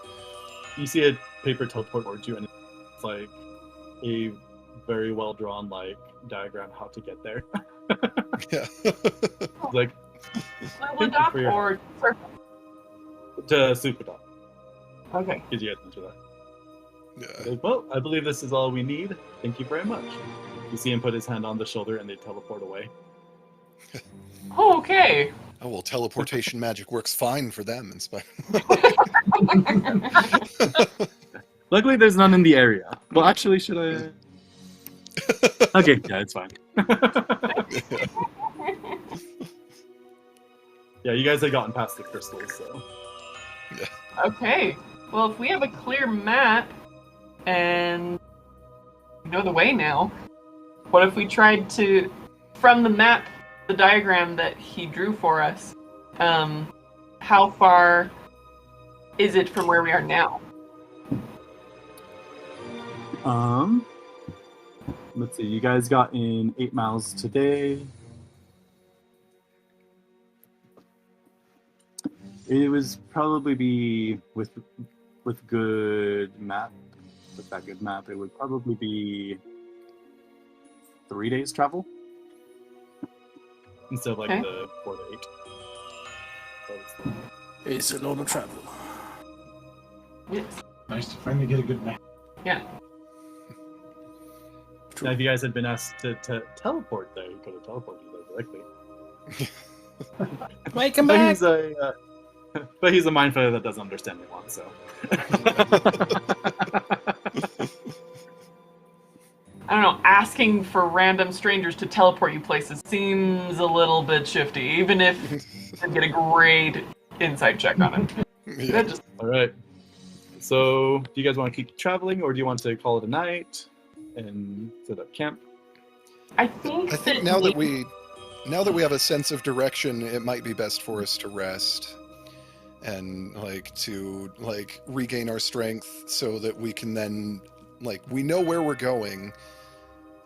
You see a paper teleport towards you, and it's like a very well drawn like diagram how to get there. Yeah. Like Well, dock for your- or to super dock. okay. Gives you guys into that. Yeah. Like, well, I believe this is all we need. Thank you very much. You see him put his hand on the shoulder, and they teleport away. Oh, okay. Oh well, teleportation magic works fine for them, in spite. Luckily, there's none in the area. Well, actually, should I? Okay, yeah, it's fine. Yeah, you guys had gotten past the crystals, so. Okay. Well, if we have a clear map and we know the way now, what if we tried to, from the map, the diagram that he drew for us, how far is it from where we are now? Let's see. You guys got in 8 miles today. It was probably be with good map. With that good map, it would probably be 3 days travel instead of like Okay. the 4 to 8. It's a lot of travel. Yes. Nice to finally get a good map. Yeah. Now, if you guys had been asked to teleport there, you could have teleported there directly. Wait, come But back! he's a but he's a mind flayer that doesn't understand Milan, so. I don't know, asking for random strangers to teleport you places seems a little bit shifty, even if you get a great insight check on it. Yeah. That just All right. So, do you guys want to keep traveling, or do you want to call it a night and set up camp? I think I think now that we have a sense of direction, it might be best for us to rest and to regain our strength so that we can then we know where we're going.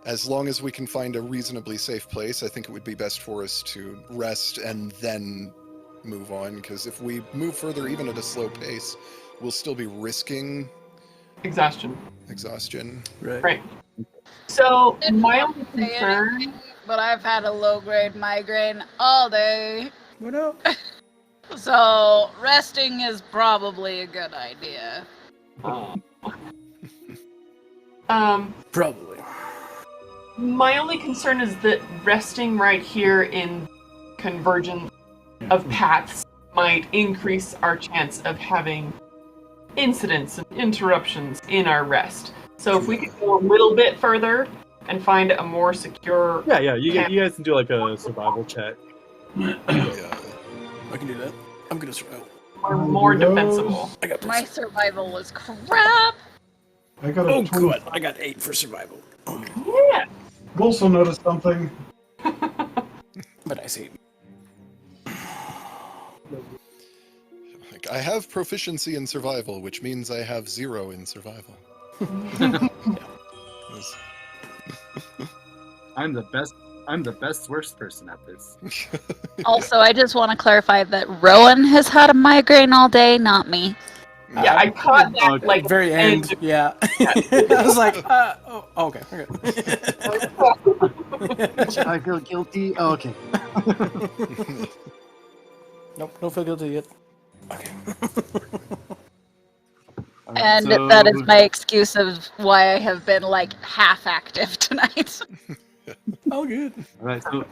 As long as we can find a reasonably safe place, I think it would be best for us to rest and then move on, because if we move further even at a slow pace, we'll still be risking exhaustion. Right. So Didn't my want only to say concern anything, but I've had a low-grade migraine all day, What up? so resting is probably a good idea. Probably. my only concern is that resting right here in convergence of paths might increase our chance of having incidents and interruptions in our rest. So if we could go a little bit further and find a more secure Yeah. You camp. guys can do like a survival check. Yeah. I can do that. I'm gonna survive. or more defensible. I got My survival was crap. I got a Oh 20. good. I got 8 for survival. Yeah. I've also noticed something. But I see. I have proficiency in survival, which means I have 0 in survival. Yes. I'm the best worst person at this. Also, I just want to clarify that Rowan has had a migraine all day, not me. Yeah, I caught that Okay. like Very end. Yeah. I was like, okay. I feel guilty. Oh, okay. Nope, don't feel guilty yet. Okay. Alright, And so- that is my excuse of why I have been like half active tonight. Oh, good. Alright, so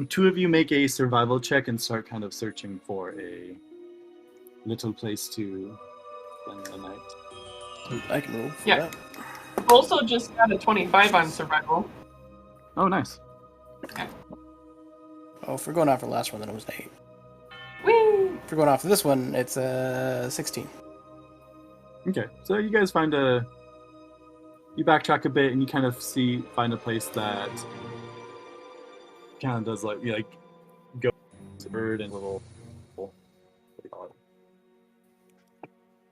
two of you make a survival check and start kind of searching for a little place to spend the night. I can roll for Yeah. that. also just got a 25 on survival. Oh, nice. Oh, if we're going off the last one, then it was an 8. Whee! If we're going off this one, it's 16. Okay, so you guys you backtrack a bit and you kind of find a place that kind of does like go to bird and little, what do you call it?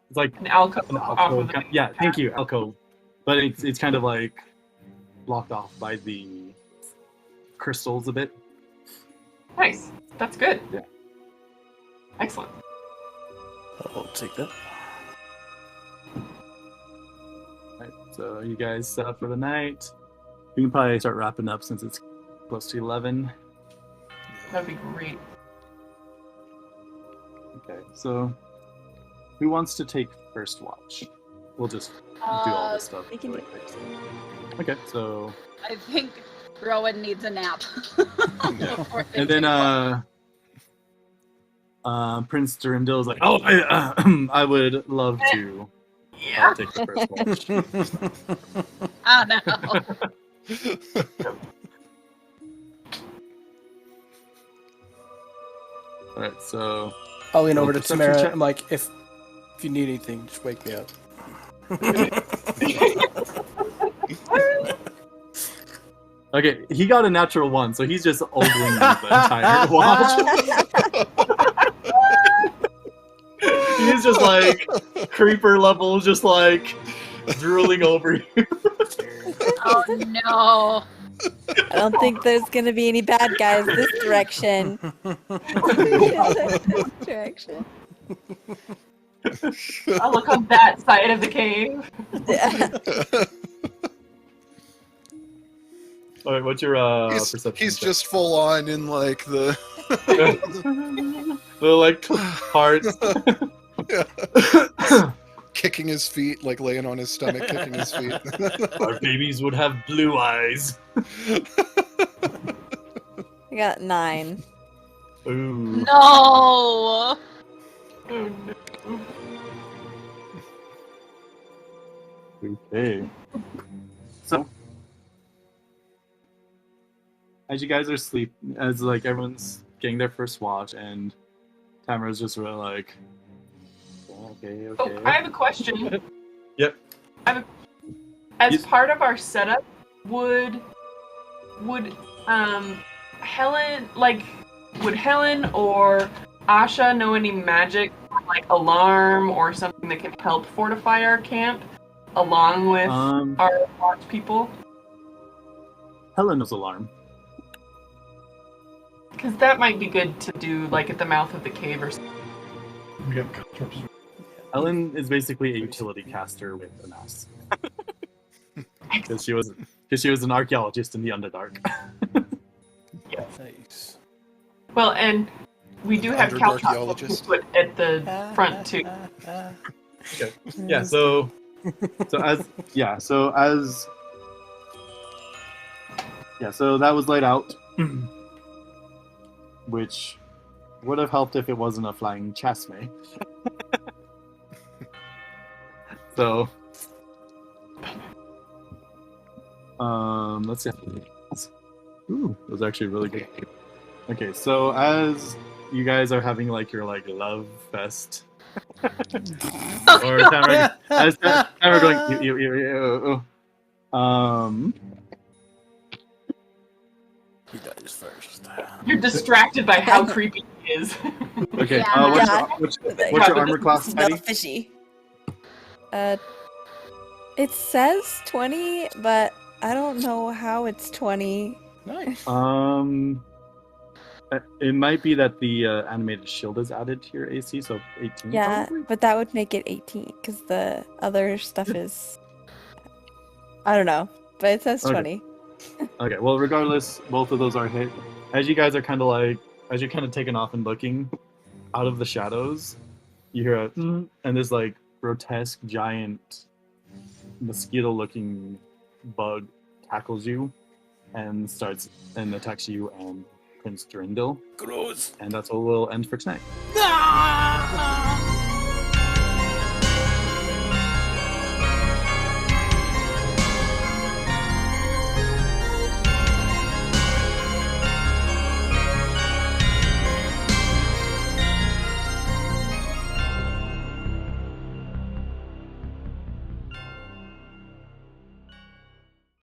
It's like An alcove an off alcove. of the Yeah, thank you, alcove. But it's kind of like blocked off by the crystals a bit. Nice. That's good. Yeah. Excellent. I'll take that. Right, so you guys set up for the night. We can probably start wrapping up since it's close to 11. That'd be great. Okay, so who wants to take first watch? We'll just do all this stuff. we can really quick. Okay, so I think Rowan needs a nap. Before and then Prince Durandil is like, oh, I would love to Yeah. take the first watch. Oh no. All right, so I'll lean Roll over to perception Tamara. check. I'm like, if you need anything, just wake me up. okay, he got a natural 1, so he's just ogling the entire watch. He's just like creeper level, just like drooling over you. Oh no. I don't think there's gonna be any bad guys this direction. This direction. I'll look on that side of the cave. All right, what's your perception? He's check? just full on in like the the like hearts. kicking his feet, like laying on his stomach, kicking his feet. Our babies would have blue eyes. I got 9. Ooh. No. Oh, no. Okay. So, as you guys are asleep, as like everyone's getting their first watch, and Tamara's just really like, okay. Oh, I have a question. Yep. As Yes. part of our setup, would Helen or Asha know any magic, like alarm or something that can help fortify our camp, along with our watch people? Helen's alarm. Because that might be good to do, like at the mouth of the cave or something. We have cantrips. Helen is basically a utility caster with an ass. Because she was an archaeologist in the Underdark. Nice. Well, and we do have Underdark Caltrop geologist. put at the front too. Okay. Yeah. So that was laid out, which would have helped if it wasn't a flying chasme. So, let's see. Ooh, that was actually really good. Okay, so as you guys are having like your like love fest, or Tamara, as Tamara going, you. He dies first. You're distracted by how creepy he is. Okay, Yeah. what's your armor class, Smell Patty? fishy. It says 20, but I don't know how it's 20. Nice. It might be that the animated shield is added to your AC, so 18. Yeah, probably? but that would make it 18 because the other stuff is. I don't know, but it says Okay. 20. Okay, well, regardless, both of those are hit. As you guys are kind of like, as you're kind of taking off and looking out of the shadows, you hear a and this like grotesque giant mosquito-looking bug tackles you and starts and attacks you and Prince Durandil. Gross. And that's what we'll end for tonight. Ah!